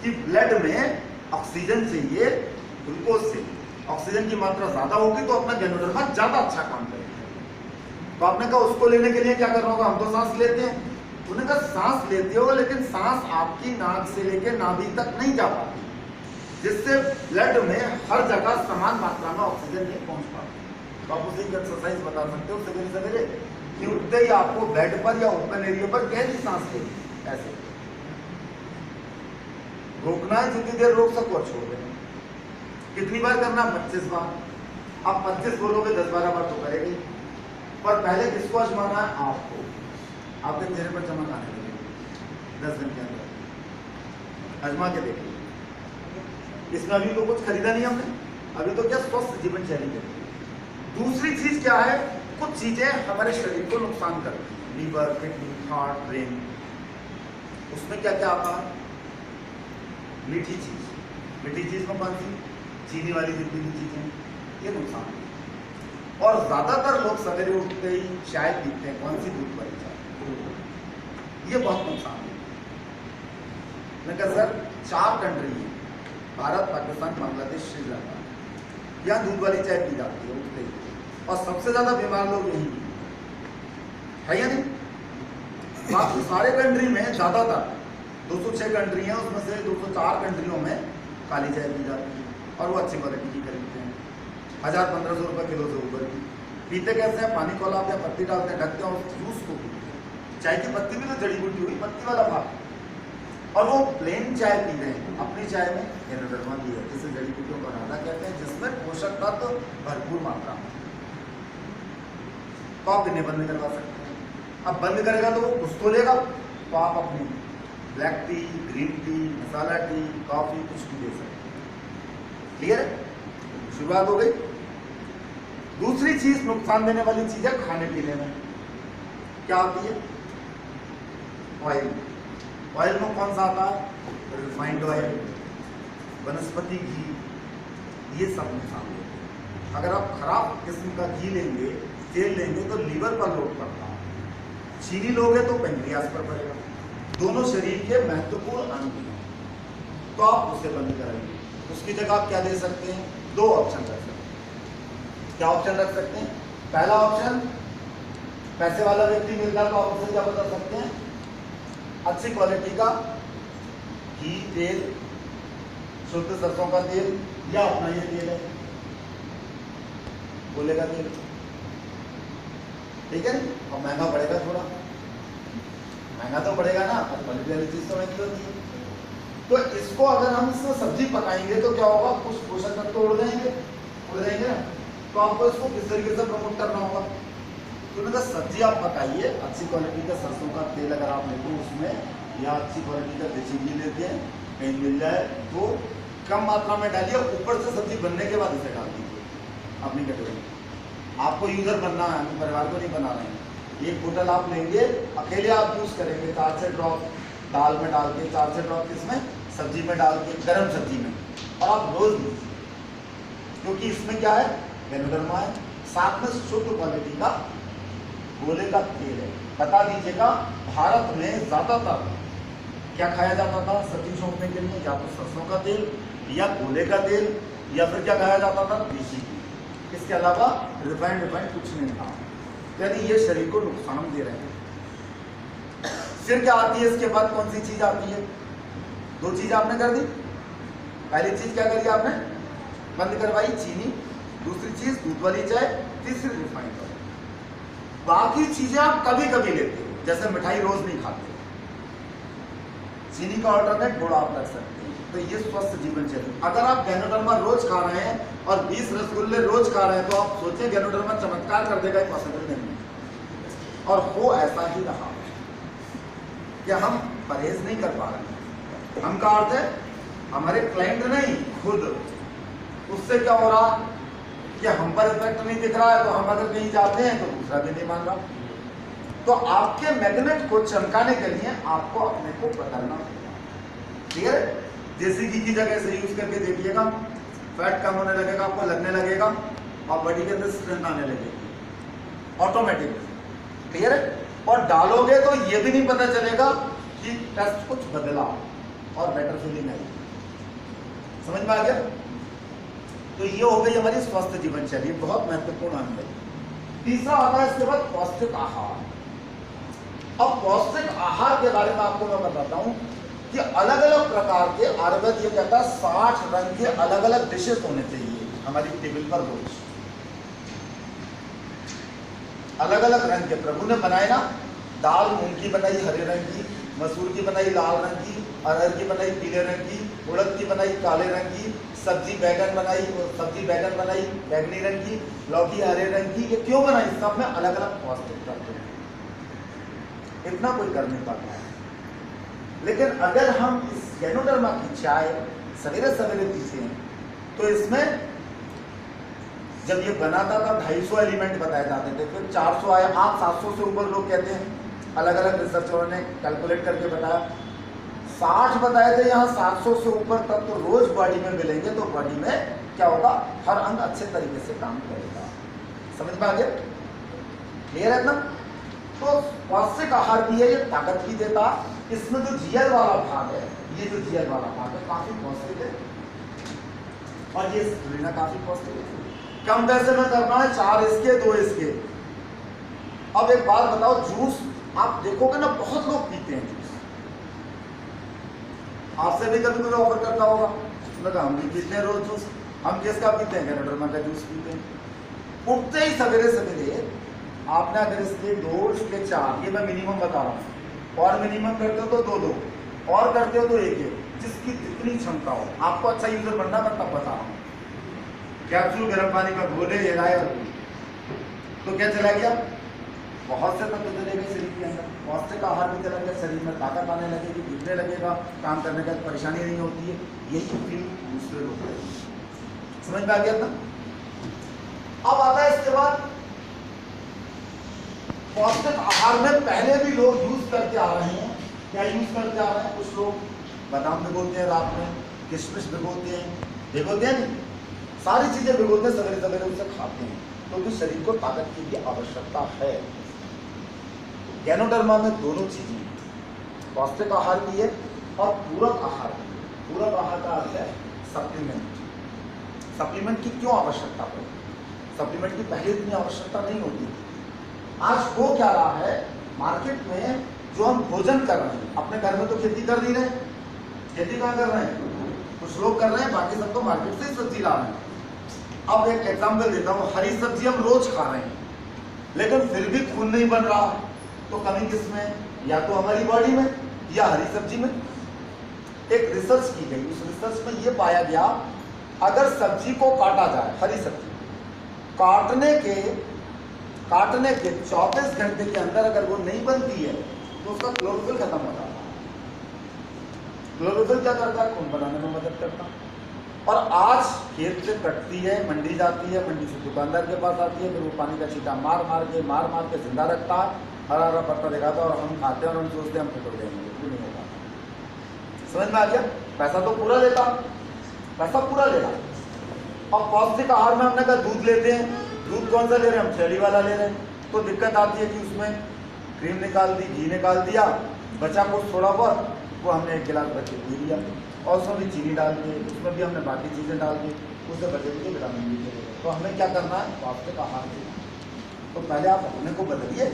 कि ब्लड में ऑक्सीजन चाहिए, ग्लूकोज से ऑक्सीजन की मात्रा ज्यादा होगी तो अपना गैनोडर्मा ज्यादा अच्छा काम करेगा। तो आपने कहा उसको लेने के लिए क्या करना होगा? हम तो सांस लेते हैं। उन्होंने कहा सांस लेते हो लेकिन सांस आपकी नाक से लेकर नाभि तक नहीं जा पाती, जिससे ब्लड में हर जगह समान मात्रा में ऑक्सीजन नहीं पहुंच पाती। तो आप उसे एक एक्सरसाइज बता सकते हो सवेरे सवेरे कि उठते ही आपको बेड पर या ओपन एरिया पर गहरी सांस लेनी, ऐसे रोकना है, जितनी देर रोक सको छोड़ देना। कितनी बार करना? 25 बार। आप 25 बोलोगे 10-12 बार तो करेगी, पर पहले किसको आजमाना है? आपको। आपके चेहरे पर चमक आने लगेगी 10 दिन के अंदर। आजमा के देखिए। इसमें अभी तो कुछ खरीदा नहीं हमने, अभी तो क्या स्वस्थ जीवन शैली है। दूसरी चीज क्या है? कुछ चीजें हमारे शरीर को नुकसान करती हैं, लीवर, किडनी, हार्ट, ब्रेन। उसमें क्या क्या आता है? मीठी चीज। मीठी चीज में कौन सी? चीनी वाली जितनी भी चीजें, ये नुकसान है। और ज्यादातर लोग सवेरे उठते ही चाय पीते हैं। कौन सी? दूध वाली चाय। ये बहुत नुकसान है। मैं कहा सर 4 कंट्री है, भारत, पाकिस्तान, बांग्लादेश, श्रीलंका, यहाँ दूध वाली चाय पी जाती है उठते ही, और सबसे ज्यादा बीमार लोग यही है या नहीं? बाकी सारे कंट्री में ज्यादातर 206 कंट्री हैं, उसमें से 204 कंट्रियों में काली चाय पी जाती है, और वो अच्छी क्वालिटी की खरीदते हैं, 1000-1500 रुपये किलो से ऊपर की। पीते कैसे हैं? पानी खोलाते हैं, पत्ती डालते हैं, ढकते हैं और जूस को पीते हैं। चाय की पत्ती भी तो जड़ी बूटी हुई, पत्ती वाला भाग, और वो प्लेन चाय पी रहे हैं। अपनी चाय में गैनोडर्मा भी है, जिसे जड़ी बूटियों का राधा कहते हैं, जिसमें पोषक तत्व भरपूर मात्रा में। तो आप इन्हें बंद करवा सकते हैं। अब बंद करेगा तो वो कुछ तो लेगा, तो आप अपनी ब्लैक टी, ग्रीन टी, मसाला टी, कॉफी कुछ भी दे सकते हैं। क्लियर है? शुरुआत हो गई। दूसरी चीज नुकसान देने वाली चीज है खाने पीने में। क्या आती है? ऑयल। ऑयल में कौन सा आता है? रिफाइंड ऑयल, वनस्पति घी, ये सब नुकसान देते हैं। अगर आप खराब किस्म का घी लेंगे, तेल लेंगे तो लीवर पर लोड पड़ता है। चीनी लोगे तो पेंक्रियास पर पड़ेगा। दोनों शरीर के महत्वपूर्ण अंग हैं, तो आप उसे बंद कराइए। उसकी जगह आप क्या दे सकते हैं? 2 ऑप्शन रख सकते हैं। क्या ऑप्शन रख सकते हैं? पहला ऑप्शन, पैसे वाला व्यक्ति मिलता है तो आप उसे क्या बता सकते हैं? अच्छी क्वालिटी का घी, तेल, शुद्ध सरसों का तेल, या अपना ये तेल है बोले का तेल, ठीक है। और महंगा पड़ेगा, थोड़ा महंगा तो पड़ेगा ना, और क्वालिटी वाली चीज तो महंगी होती है। तो इसको अगर हम इसमें सब्जी पकाएंगे तो क्या होगा? कुछ पोषक तत्व उड़ जाएंगे ना। तो आपको इसको किस तरीके से प्रमोट करना होगा? तो उन्होंने कहा सब्जी आप पकाइए, अच्छी क्वालिटी का सरसों का तेल अगर आप लेते हो उसमें, या अच्छी क्वालिटी का देसी घी लेते हैं, कहीं मिल जाए तो कम मात्रा में डालिए। ऊपर से सब्जी बनने के बाद इसे डाल दीजिए अपनी कटोरी में। आपको यूजर बनना है, हम परिवार को नहीं बना रहे हैं। एक बोतल आप लेंगे, अकेले आप यूज करेंगे, 4 से ड्रॉप दाल में डाल के, 4 से ड्रॉप किसमें? सब्जी में डाल के, गर्म सब्जी में, और आप रोज लीजिए। क्योंकि इसमें क्या है? गैनोडर्मा है, साथ में शुद्ध क्वालिटी का गोले का तेल है। बता दीजिएगा, भारत में ज्यादातर क्या खाया जाता था सब्जी छोंकने के लिए? या तो सरसों का तेल, या गोले का तेल, या फिर क्या खाया जाता था? देसी घी। इसके अलावा रिफाइंड कुछ नहीं था। यानी ये शरीर को नुकसान दे रहे हैं। फिर क्या आती है इसके बाद? कौन सी चीज आती है? 2 चीज आपने कर दी। पहली चीज क्या करी आपने? बंद करवाई चीनी। दूसरी चीज दूध वाली चाय। तीसरी रिफाइंड ऑयल। बाकी चीजें आप कभी कभी लेते हो, जैसे मिठाई रोज नहीं खाते, चीनी का ऑल्टरनेट गुड़ आप रख सकते हैं। तो ये स्वस्थ जीवन शैली। अगर आप गैनोडर्मा रोज खा रहे हैं और 20 रसगुल्ले रोज खा रहे हैं, तो आप सोचें गैनोडर्मा चमत्कार कर देगा, पॉसिबल नहीं है। और हो ऐसा ही रहा कि हम परहेज नहीं कर पा रहे। हम का अर्थ है हमारे क्लाइंट नहीं, खुद। उससे क्या हो रहा कि हम पर इफेक्ट नहीं दिख रहा है, तो हम अगर कहीं जाते हैं तो दूसरा भी नहीं मान रहा। तो आपके मैग्नेट को चमकाने के लिए आपको अपने को बदलना होगा। क्लियर है? देसी घी की जगह से यूज करके देखिएगा, फैट कम होने लगेगा, आपको लगने लगेगा और बॉडी के अंदर स्ट्रेंथ आने लगेगी ऑटोमेटिक। क्लियर है? और डालोगे तो ये भी नहीं पता चलेगा कि टेस्ट कुछ बदला और बेटर फीलिंग आई। समझ में आ गया? तो ये हो गई हमारी स्वस्थ जीवन शैली, बहुत महत्वपूर्ण अंग है। तीसरा आता है इसके बाद पौष्टिक आहार। अब पौष्टिक आहार के बारे में आपको मैं बताता हूं कि अलग अलग प्रकार के आयुर्वेद ये कहता है 60 रंग के अलग अलग डिशेस होने चाहिए हमारी टेबल पर रोज। अलग अलग रंग के प्रभु ने बनाए ना, दाल मूंग की बनाई हरे रंग की, मसूर की बनाई लाल रंग की, अरहर की बनाई पीले रंग की, उड़द की बनाई काले रंग की, सब्जी बैगन बनाई बैगनी रंग की, लौकी हरे रंग की। ये क्यों बनाई? सब में अलग अलग पौष्टिक तत्व हैं। इतना कोई कर नहीं पाता है। लेकिन अगर हम इस गैनोडर्मा की चाय सवेरे सवेरे पीते हैं तो इसमें जब ये बना था तब 250 एलिमेंट बताए जाते थे, फिर 400 आए, आज 700 से ऊपर लोग कहते हैं। अलग अलग रिसर्चरों ने कैलकुलेट करके बताया 60 बताए थे, यहाँ 700 से ऊपर तब तो रोज बॉडी में मिलेंगे तो बॉडी में क्या होगा? हर अंग अच्छे तरीके से काम करेगा। समझ में आ गया? क्लियर है ना? तो पौष्टिक आहार भी है, ये ताकत भी देता। इसमें जो जीएल वाला भाग है, ये जो जीएल वाला भाग है काफी पौष्टिक है और ये स्प्रुलिना काफी पौष्टिक है। कम पैसे में करना है, 4 इसके 2 इसके। अब एक बात बताओ, जूस आप देखोगे ना बहुत लोग पीते हैं जूस। आपसे भी कभी कोई ऑफर करता होगा, लगा हम भी पीते हैं रोज जूस। हम किसका पीते हैं? गैनोडर्मा का जूस पीते हैं। उठते ही सवेरे सवेरे आपने अगर इसके 2 इसके 4, ये मैं मिनिमम बता रहा हूँ, और मिनिमम करते हो तो 2 और करते हो तो 1, जिसकी जितनी क्षमता हो। आपको अच्छा यूजर बनना मैं तब बता रहा हूँ। कैप्सूल गर्म पानी में घोले तो क्या चला गया? बहुत से तत्व चलेगा शरीर के अंदर। पौष्टिक आहार भी चला गया, शरीर में ताकत आने लगेगी, दिखने लगेगा, काम करने का परेशानी नहीं होती है। यही फील दूसरे लोग करेंगे। समझ में आ गया ना? अब आता है इसके बाद पौष्टिक आहार में पहले भी लोग यूज करते आ रहे हैं। क्या यूज करते आ रहे हैं? कुछ लोग बादाम भिगोते हैं रात में, किशमिश भिगोते हैं नहीं, सारी चीजें भिगोते हैं, सवेरे सवेरे उसे खाते हैं क्योंकि शरीर को ताकत की भी आवश्यकता है। गैनोडर्मा में दोनों चीजें, पौष्टिक आहार भी है और पूरक आहार भी है। पूरक आहार का अर्थ है सप्लीमेंट। सप्लीमेंट की क्यों आवश्यकता पड़ी? सप्लीमेंट की पहले इतनी आवश्यकता नहीं होती थी। आज हो क्या रहा है मार्केट में, जो हम भोजन कर रहे हैं, अपने घर में तो खेती कर नहीं रहे। खेती कहाँ कर रहे हैं? कुछ लोग कर रहे हैं, बाकी सब तो मार्केट से सब्जी ला रहे हैं। अब एक एग्जाम्पल देता हूँ, हरी सब्जी हम रोज खा रहे हैं लेकिन फिर भी खून नहीं बन रहा, तो कमी किसमें? या तो हमारी बॉडी में या हरी सब्जी में। एक रिसर्च की गई, उस रिसर्च में ये पाया गया अगर सब्जी को काटा जाए, हरी सब्जी काटने के 24 घंटे के अंदर अगर वो नहीं बनती है तो उसका क्लोरोफिल खत्म हो जाता है। क्लोरोफिल क्या करता है? खून बनाने में मदद करता है। और आज खेत से कटती है, मंडी जाती है, मंडी से दुकानदार के पास आती है, फिर वो पानी का छींटा मार मार के जिंदा रखता है, हरा हरा पत्ता दिखाता है और हम खाते हैं और हम सोचते हैं हम फिट हो जाएंगे, कुछ नहीं होगा। समझ में आ गया? पैसा तो पूरा लेता, पैसा पूरा लेगा। और पौष्टिक आहार में हमने कहा दूध लेते हैं, दूध कौन सा ले रहे हैं? हम थैली वाला ले रहे हैं। तो दिक्कत आती है कि उसमें क्रीम निकाल दी, घी निकाल दिया, बचा कुछ थोड़ा बहुत, वो हमने 1 गिलास बच्चे पी लिया और उसमें भी चीनी डाल दी, उसमें भी हमने बाकी चीज़ें डाल दी, उससे बचे हुए विटामिन भी चले। तो हमें क्या करना है? पौष्टिक आहार लेना। तो पहले आप अपने को बदलिए,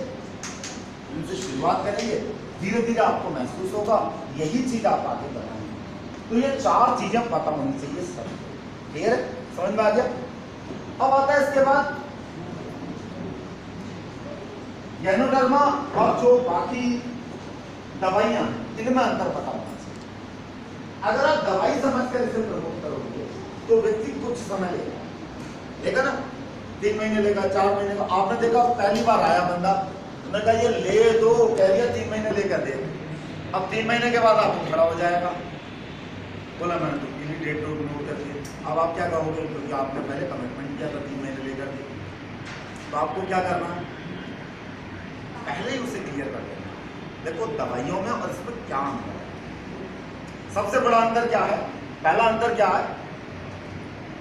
उनसे शुरुआत करेंगे, धीरे धीरे आपको महसूस होगा, यही चीज़ आप आगे बढ़ाएंगे। तो ये 4 चीज़ें पता होनी चाहिए सबको। क्लियर है? समझ में आ गया? अब आता है इसके बाद गैनोडर्मा और जो बाकी दवाइयां, इनमें अंतर पता होना चाहिए। अगर आप दवाई समझकर इसे प्रमोट करोगे तो व्यक्ति कुछ समय लेगा ना, 3 महीने लेगा, 4 महीने का। आपने देखा पहली बार आया बंदा, मैं कहा ये ले दो, कह दिया 3 महीने लेकर दे। अब 3 महीने के बाद आपको खड़ा हो जाएगा, बोला मैंने तो कंप्लीट डेट नोट करके। अब आप क्या कहोगे, क्योंकि आपने पहले कमिटमेंट किया था 3 महीने लेकर के, तो आपको क्या करना है, पहले ही उसे क्लियर कर देना। देखो दवाइयों में और इसमें क्या अंतर है, सबसे बड़ा अंतर क्या है, पहला अंतर क्या है,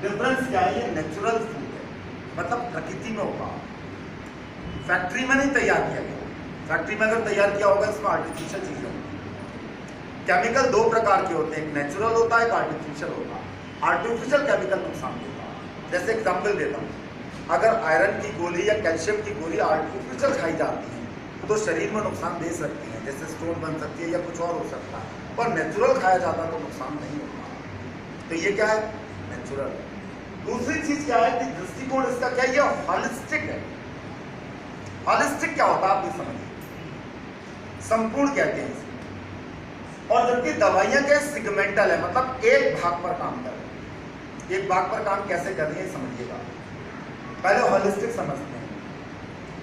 डिफरेंस क्या है, ये नेचुरल फूड है, मतलब प्रकृति में होगा, फैक्ट्री में नहीं तैयार किया गया। फैक्ट्री में अगर तैयार किया होगा इसमें आर्टिफिशियल चीजें होती हैं। केमिकल 2 प्रकार के होते हैं, एक नेचुरल होता है, एक आर्टिफिशियल होता है। आर्टिफिशियल केमिकल नुकसान देता है। जैसे एग्जाम्पल देता हूँ, अगर आयरन की गोली या कैल्शियम की गोली आर्टिफिशियल खाई जाती है तो शरीर में नुकसान दे सकती है, जैसे स्टोन बन सकती है या कुछ और हो सकता है, पर नेचुरल खाया जाता तो नुकसान नहीं होता। तो ये क्या है, नेचुरल। दूसरी चीज क्या है कि दृष्टिकोण इसका क्या है, ये हॉलिस्टिक है। हॉलिस्टिक क्या होता है आप ये समझिए, संपूर्ण कहते हैं इसे। और जबकि दवाइयां क्या सिगमेंटल है, मतलब एक भाग पर काम कर रही है। एक भाग पर काम कैसे कर रही है समझिएगा, पहले हॉलिस्टिक समझते हैं।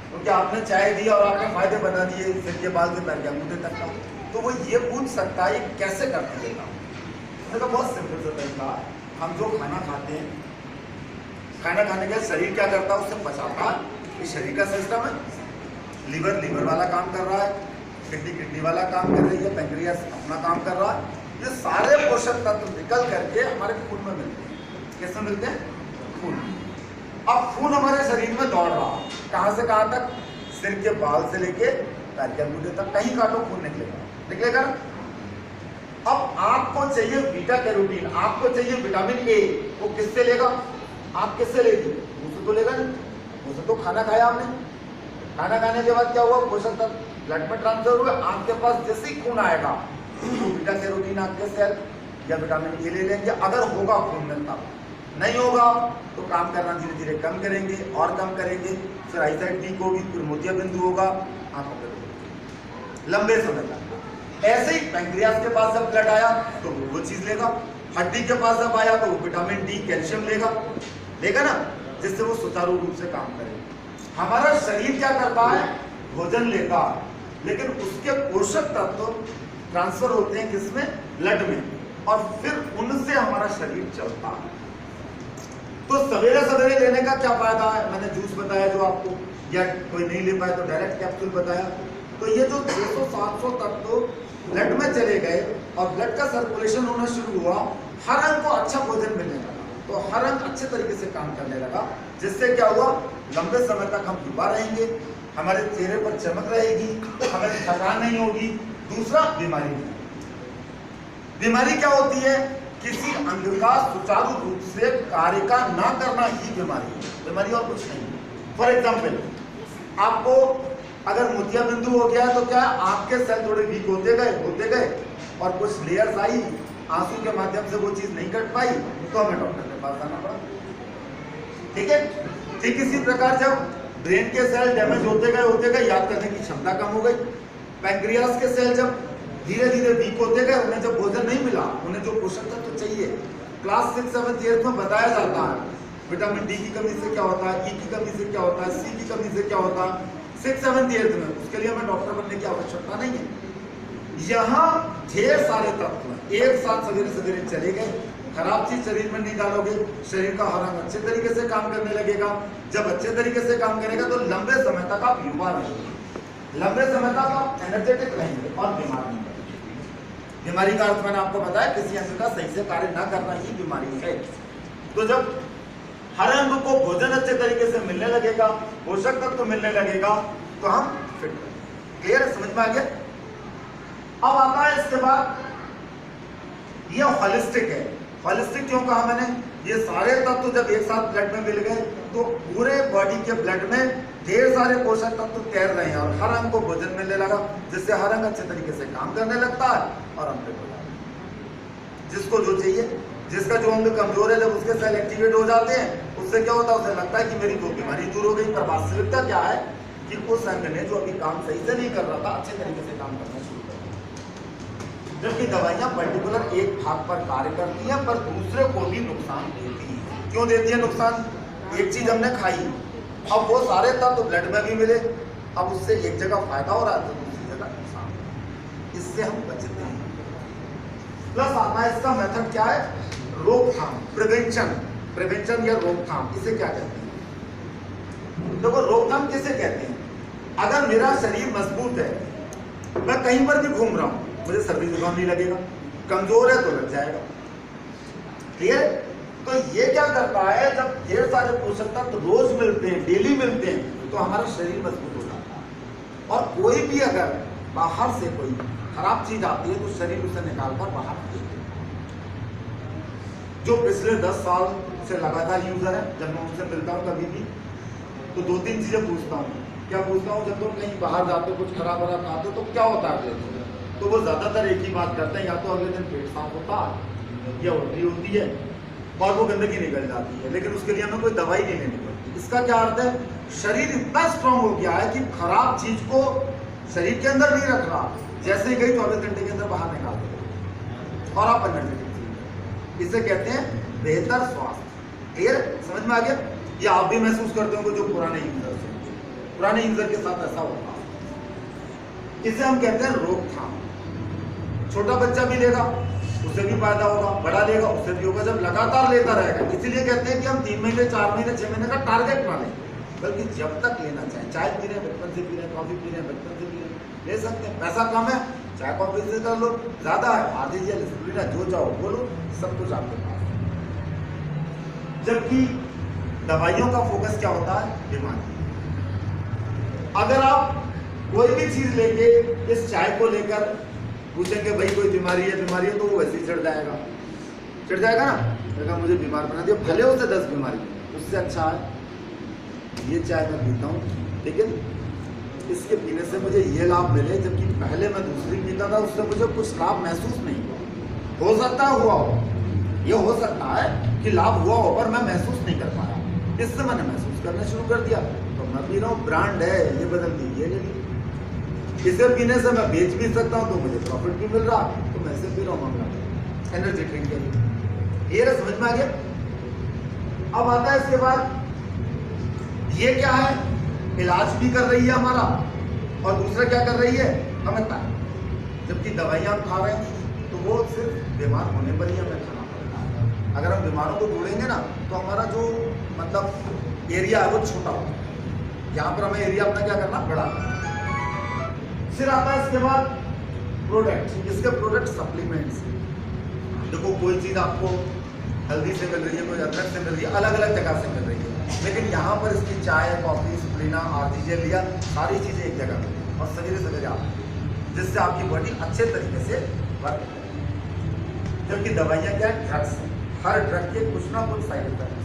क्योंकि आपने चाय दी और आपने फायदे बना दिए सिर के बाल से पैर के अंगूठे तक का, तो वो ये पूछ सकता है कैसे करते हैं काम। तो बहुत सिंपल सा तरीका है, हम जो खाना खाते हैं, खाना खाने के शरीर क्या करता है, उसे पचाता है। ये शरीर का सिस्टम है। लीवर वाला काम कर रहा है, किडनी वाला काम कर रही है, पैंक्रियास अपना काम कर रहा है। ये सारे पोषक तत्व निकल करके हमारे खून में मिलते हैं। कैसे मिलते हैं, खून। अब खून हमारे शरीर में दौड़ रहा है, कहां से कहां तक, सिर के बाल से लेके पैर के अंगूठे तक, कहीं काटो खून निकलेगा ना। अब आपको चाहिए बीटा कैरोटीन, आपको चाहिए विटामिन ए, वो किससे लेगा, आप किससे लेगी, मुंह से तो लेगा नहीं, मुंह से तो खाना खाया आपने, खाना खाने के बाद क्या हुआ, पोषक तत्व ब्लड में ट्रांसफर हुआ, आपके पास जैसे ही खून आएगा तो बीटा कैरोटीन आपके सेल या विटामिन ए ले लेंगे, अगर होगा खून में तब, नहीं होगा तो काम करना धीरे धीरे कम करेंगे और कम करेंगे, फिर आईसाइट वीक होगी, फिर मोतिया बिंदु होगा, आंखों पे लंबे समय तक। ऐसे ही पैंक्रियास के पास जब ब्लड आया तो वो चीज लेगा, हड्डी के पास जब आया तो वो विटामिन डी कैल्शियम लेगा ना, जिससे वो सुचारू रूप से काम करेगा। हमारा शरीर क्या करता है, भोजन लेता, लेकिन उसके पोषक तत्व ट्रांसफर होते हैं किसमें, ब्लड में, और फिर उनसे हमारा शरीर चलता है। तो सवेरे सवेरे लेने का क्या फायदा है, मैंने जूस बताया जो आपको, या कोई नहीं ले पाए तो डायरेक्ट कैप्सूल बताया। तो ये जो 600-700 तत्व ब्लड में चले गए और ब्लड का सर्कुलेशन होना शुरू हुआ, हर अंग को अच्छा भोजन मिलने लगा, तो हर अंग अच्छे तरीके से काम करने लगा, जिससे क्या हुआ, लंबे समय तक हम युवा रहेंगे, हमारे चेहरे पर चमक रहेगी, हमें थकान नहीं होगी। दूसरा, बीमारी क्या होती है, किसी अंग का सुचारू रूप से कार्य का ना करना ही बीमारी और कुछ नहीं। फॉर एग्जाम्पल, आपको अगर मोतिया बिंदु हो गया तो क्या आपके सेल थोड़े वीक होते गए और कुछ लेयर्स आई, आंसू के माध्यम से वो चीज नहीं कट पाई, तो हमें डॉक्टर के पास आना पड़ा। ठीक है, ठीक इसी प्रकार जब ब्रेन के सेल डैमेज होते गए, याद करने की क्षमता कम हो गई। पैंक्रियास के सेल जब धीरे धीरे वीक होते गए, उन्हें जब भोजन नहीं मिला, उन्हें जो पोषक तत्व चाहिए, क्लास 6, 7, 8 में बताया जाता है विटामिन डी की कमी से क्या होता है, ई की कमी से क्या होता है, सी की कमी से क्या होता है, 6, 7, 8 में। उसके लिए हमें डॉक्टर बनने की आवश्यकता नहीं है। यहाँ ढेर सारे तत्व एक साथ सवेरे चले गए, खराब चीज शरीर में नहीं डालोगे, शरीर का हर अंग अच्छे तरीके से काम करने लगेगा। जब अच्छे तरीके से काम करेगा तो लंबे समय तक आप युवा रहेंगे, लंबे समय तक आप एनर्जेटिक रहेंगे और बीमार नहीं रहेंगे। बीमारी का अर्थ मैंने आपको बताया, किसी अंग का सही से कार्य न करना ही बीमारी है। तो जब हर अंग को भोजन अच्छे तरीके से मिलने लगेगा, पोषक तत्व मिलने लगेगा, तो हम फिट रहेंगे। क्लियर है, समझ में आ गया। अब आता है इसके बाद, ये हॉलिस्टिक है। हॉलिस्टिक क्यों कहा मैंने, ये सारे तत्व जब एक साथ ब्लड में मिल गए तो पूरे बॉडी के ब्लड में ढेर सारे पोषक तत्व तैर रहे हैं और हर अंग को भोजन मिलने लगा, जिससे हर अंग अच्छे तरीके से काम करने लगता है और हम फिट हो जाते हैं। जिसको जो चाहिए, जिसका जो अंग कमजोर है, जब उसके सेल एक्टिवेट हो जाते हैं, उससे क्या होता है, उसे लगता है कि मेरी तो बीमारी दूर हो गई। पर वास्तविकता क्या है कि उस अंग ने जो अभी काम सही से नहीं कर रहा था, अच्छे तरीके से काम करना शुरू कर दिया। जबकि दवाइयां पर्टिकुलर एक भाग पर कार्य करती हैं, पर दूसरे को भी नुकसान देती हैं। क्यों देती है नुकसान, एक चीज हमने खाई, अब वो सारे तत्व ब्लड में भी मिले, अब उससे एक जगह फायदा हो रहा है तो दूसरी जगह नुकसान, इससे हम बचते हैं। प्लस आता है इसका मेथड क्या है, रोकथाम, प्रिवेंशन या रोकथाम, इसे क्या कहते हैं? देखो रोकथाम किसे कहते हैं? अगर मेरा शरीर मजबूत है, मैं कहीं पर भी घूम रहा हूं, मुझे सर्दी जुकाम नहीं लगेगा, कमजोर है तो लग जाएगा, ठीक है? तो ये क्या करता है, जब ढेर सारे पोषक तत्व रोज मिलते हैं, डेली मिलते हैं, तो हमारा शरीर मजबूत हो जाता है। और कोई भी अगर बाहर से कोई खराब चीज आती है तो शरीर उसे निकालकर बाहर फेंक देता है। जो पिछले 10 साल से लगातार यूजर है, जब मैं उनसे मिलता हूँ कभी भी, तो 2-3 चीजें पूछता हूँ। क्या पूछता हूँ? जब तुम कहीं बाहर जाते हो, कुछ खराब वराब खाते हो, तो क्या होता है अगले दिन? तो वो ज्यादातर एक ही बात करते हैं, या तो अगले दिन पेट साफ होता है, या उल्टी होती है, और वो गंदगी निकल जाती है, लेकिन उसके लिए हमें कोई दवाई नहीं लेनी पड़ती। इसका क्या अर्थ है? शरीर इतना स्ट्रांग हो गया है कि खराब चीज को शरीर के अंदर नहीं रख रहा, जैसे ही गई 24 घंटे के अंदर बाहर निकाल दे और आप एनर्जेटिक। इसे कहते हैं बेहतर स्वास्थ्य। क्लियर, समझ में आ गया? ये आप भी महसूस करते होंगे जो पुराने यूजर से, पुराने यूजर के साथ ऐसा होता है। इसे हम कहते हैं रोकथाम। छोटा बच्चा भी लेगा, उसे भी फायदा होगा, बड़ा लेगा, उससे भी होगा, जब लगातार लेता रहेगा। इसीलिए कहते हैं कि हम 3 महीने, 4 महीने, 6 महीने का टारगेट ना लें, बल्कि जब तक लेना चाहे। चाय पी रहे हैं, बचपन से पी रहे हैं, कॉफी पी रहे हैं, बचपन से पी रहे हैं, ले सकते हैं। पैसा कम है, चाय कॉफी से कर लो, ज्यादा है आधी जेल, जो चाहो बोलो, सब कुछ आपके पास है। जबकि दवाइयों का फोकस क्या होता है? बीमारी। अगर आप कोई भी चीज लेके इस चाय को लेकर पूछेंगे भाई कोई बीमारी है, तो वो वैसे ही चढ़ जाएगा ना, अगर मुझे बीमार बना दिया, भले उसे 10 बीमारी, उससे अच्छा है ये चाय मैं पीता हूँ, लेकिन इसके पीने से मुझे ये लाभ मिले, जबकि पहले मैं दूसरी पीता था, उससे मुझे कुछ लाभ महसूस नहीं हुआ। हो सकता है हुआ हो, ये हो सकता है कि लाभ हुआ हो, पर मैं महसूस नहीं कर पाया। इससे मैंने महसूस करना शुरू कर दिया, तो मैं पी रहा हूँ, ब्रांड है, ये बदल दी, ये ले ली। इसे पीने से मैं बेच भी सकता हूँ, तो मुझे प्रॉफिट भी मिल रहा, तो मैं इसे पी रहा हूँ, मामला एनर्जी ड्रिंक के लिए। ये समझ में आ गया? अब आता है इसके बाद, ये क्या है? इलाज भी कर रही है हमारा, और दूसरा क्या कर रही है? हमें ताकत। जबकि दवाइयाँ हम खा रहे हैं, तो वो सिर्फ बीमार होने पर ही हमें खाना पड़ता है। अगर हम बीमारों को ढूंढेंगे ना, तो हमारा जो मतलब एरिया है वो छोटा होगा। यहाँ पर हमें एरिया अपना क्या करना, बड़ा। फिर आता है इसके बाद प्रोडक्ट। इसके प्रोडक्ट सप्लीमेंट्स। देखो कोई चीज आपको हल्दी से मिल रही है, कोई अदरक से मिल रही है, अलग अलग जगह से मिल रही है, लेकिन यहाँ पर इसकी चाय, कॉफी, स्प्लिना, आर्टिजन लिया, सारी चीजें एक जगह मिली और सवेरे आप, जिससे आपकी बॉडी अच्छे तरीके से वर्क करे। जबकि दवाइयाँ क्या है? ड्रग्स। हर ड्रग के कुछ ना कुछ साइड इफेक्ट,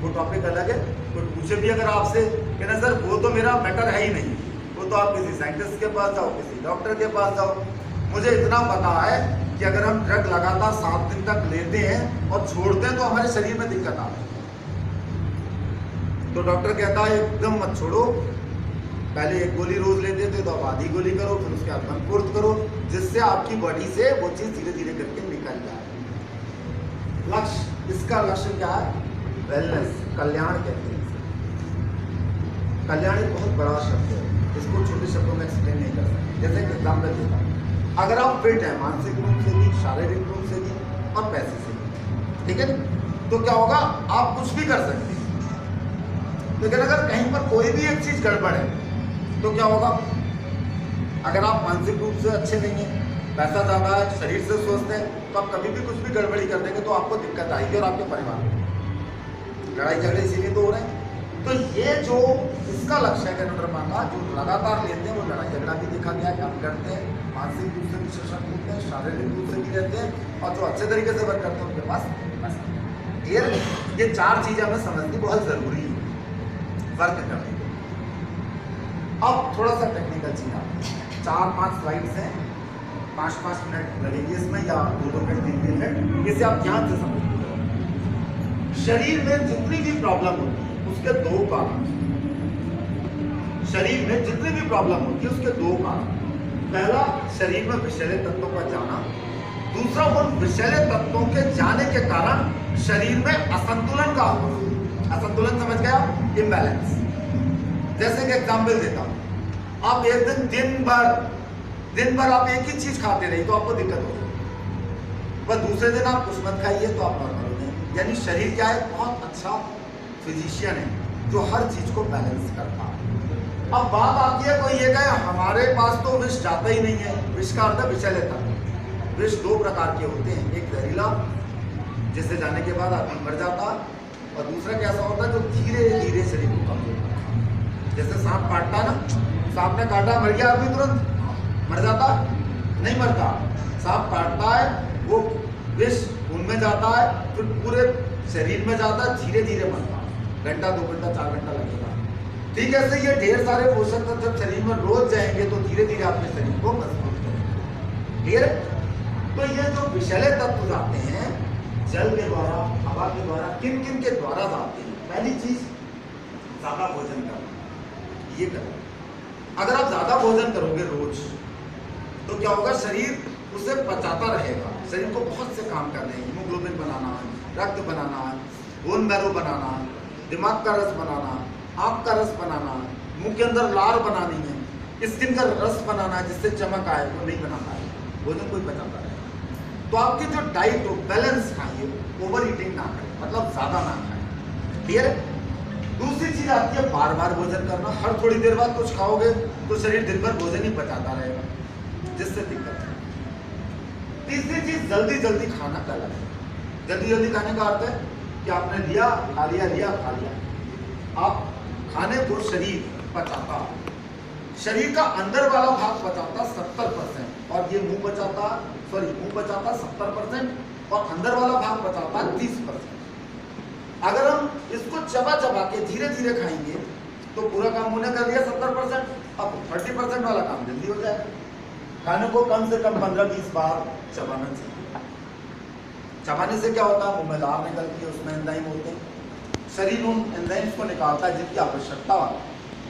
वो टॉपिक अलग है। कोई पूछे भी अगर आपसे कि ना सर वो तो मेरा मैटर है ही नहीं, वो तो आप किसी साइंटिस्ट के पास जाओ, किसी डॉक्टर के पास जाओ। मुझे इतना पता है कि अगर हम ड्रग लगातार 7 दिन तक लेते हैं और छोड़ते हैं, तो हमारे शरीर में दिक्कत आती है। तो डॉक्टर कहता है एकदम मत छोड़ो, पहले 1 गोली रोज लेते थे, तो अब आधी गोली करो, फिर उसके बाद 1 कोर्स करो, जिससे आपकी बॉडी से वो चीज धीरे धीरे करके निकल जाए। लक्ष्य, इसका लक्ष्य क्या है? वेलनेस, कल्याण कहते हैं। कल्याण एक बहुत बड़ा शब्द है, इसको छोटे शब्दों में एक्सप्लेन नहीं कर सकते। जैसे एक एग्जाम्पल देता हूँ, अगर आप फिट हैं मानसिक रूप से भी, शारीरिक रूप से भी और पैसे से भी, ठीक है, तो क्या होगा? आप कुछ भी कर सकते हैं। लेकिन अगर कहीं पर कोई भी एक चीज गड़बड़ है, तो क्या होगा? अगर आप मानसिक रूप से अच्छे नहीं है, पैसा ज्यादा है, शरीर से स्वस्थ है, तो आप कभी भी कुछ भी गड़बड़ी कर देंगे तो आपको दिक्कत आएगी और आपके परिवार में लड़ाई झगड़े इसीलिए तो हो रहे हैं। तो ये जो इसका लक्ष्य है कैनोडर्मा का, जो लगातार लेते हैं, वो लड़ाई झगड़ा भी देखा गया है, कम करते हैं, मानसिक रूप से भी सशक्त होते हैं, शारीरिक रूप से भी रहते हैं, और जो अच्छे तरीके से वर्क करते हैं उनके पास पैसा। क्लियर? ये 4 चीजें हमें समझनी बहुत जरूरी है वर्क करने के। अब थोड़ा सा टेक्निकल चीज आती है, 4-5 स्लाइड्स हैं, 5-5 मिनट लगेंगे इसमें, या 2-2 मिनट, 3 मिनट, इसे आप ध्यान से समझिए। शरीर में जितनी भी प्रॉब्लम होती है उसके 2 कारण। शरीर में जितनी भी प्रॉब्लम होती है उसके 2 कारण। पहला, शरीर में विषैले तत्वों का जाना। दूसरा, उन विषैले तत्वों के जाने के कारण शरीर में असंतुलन का होना। असंतुलन समझ गया? इम्बैलेंस। जैसे कि एग्जाम्पल देता हूं, आप एक दिन दिन भर आप एक ही चीज खाते रही तो आपको दिक्कत होगी। पर दूसरे दिन आप कुछ मत खाइए तो आप नॉर्मल हो जाएंगे। यानी शरीर क्या है, बहुत अच्छा फिजिशियन है जो हर चीज को बैलेंस करता है। अब बात आती है, कोई ये कहे हमारे पास तो विष जाता ही नहीं है। विष का अर्थ है विषैले तत्व। विष दो प्रकार के होते हैं, एक जहरीला जिससे जाने के बाद आदमी मर जाता, और दूसरा कैसा होता है जो धीरे धीरे शरीर को कमजोर करता है। जैसे सांप काटता है ना, सांप ने काटा, मर गया आदमी तुरंत मर जाता? नहीं मरता। सांप काटता है, वो विष उनमें जाता है, फिर पूरे शरीर में जाता है, धीरे धीरे मरता है। घंटा 2 घंटा 4 घंटा लगेगा। ठीक है, ऐसे ये ढेर सारे पोषक तत्व जब शरीर में रोज जाएंगे तो धीरे धीरे अपने शरीर को मजबूत करेंगे। क्लियर? तो ये जो विषैले तत्व जाते हैं जल के द्वारा, हवा के द्वारा, किन किन के द्वारा जाते हैं? पहली चीज ज्यादा भोजन करना। ये करना, अगर आप ज्यादा भोजन करोगे रोज तो क्या होगा, शरीर उसे पचाता रहेगा। शरीर को बहुत से काम करने हैं, हीमोग्लोबिन बनाना है, रक्त बनाना है, बोन मैरो बनाना है, दिमाग का रस बनाना, आँख का रस बनाना, मुंह के अंदर लार बनानी है, स्किन का रस बनाना है जिससे चमक आए, वो नहीं बनाना है। भोजन कोई पचाता रहेगा। तो आपकी जो डाइट हो बैलेंस खाइए, ओवर ईटिंग ना करें, मतलब ज्यादा ना खाएं। क्लियर? दूसरी चीज आती है बार बार भोजन करना। हर थोड़ी देर बाद कुछ खाओगे तो शरीर दिन भर भोजन ही पचाता रहेगा, जिससे दिक्कत है। तीसरी चीज जल्दी जल्दी खाना गलत है। जल्दी जल्दी खाने का अर्थ है कि आपने लिया, खा लिया, लिया, खा लिया। आप खाने को शरीर पचाता, शरीर का अंदर वाला भाग पचाता 70% और ये मुंह पचाता, मुंह पचाता 70% और अंदर वाला भाग पचाता 30%। अगर हम इसको चबा चबा के धीरे धीरे खाएंगे तो पूरा काम उन्हें कर दिया 70%, अब 30% वाला काम जल्दी हो जाएगा। खाने को कम से कम 15-20 बार चबाना चाहिए। चबाने से क्या होता है, मुंह में लार निकलती है, उसमें एंजाइम होते हैं, शरीर उन एंजाइम्स को निकालता है जिनकी आवश्यकता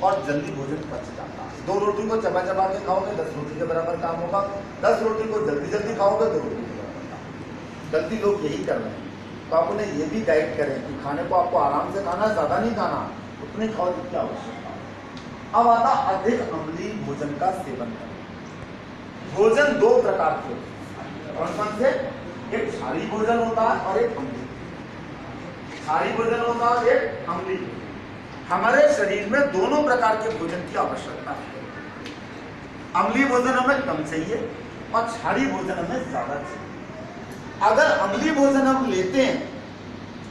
और जल्दी भोजन पच जाता है। 2 रोटी को चबा चबा के खाओगे 10 रोटी के बराबर काम होगा, 10 रोटी को जल्दी जल्दी खाओगे 2 रोटी के बराबर काम। गलती लोग यही कर रहे हैं। तो आप उन्हें ये भी गाइड करें कि खाने को आपको आराम से खाना है, ज्यादा नहीं खाना, उतने खाओ जितनी आवश्यकता है। अब आता अधिक अम्लीय भोजन का सेवन करें। भोजन 2 प्रकार के होते हैं, कौन से? एक क्षारीय भोजन होता है और एक अम्लीय। क्षारीय भोजन होता है, एक अम्लीय। हमारे शरीर में दोनों प्रकार के भोजन की आवश्यकता है। अम्लीय भोजन हमें कम चाहिए और क्षारीय भोजन हमें ज्यादा चाहिए। अगर अम्लीय भोजन हम लेते हैं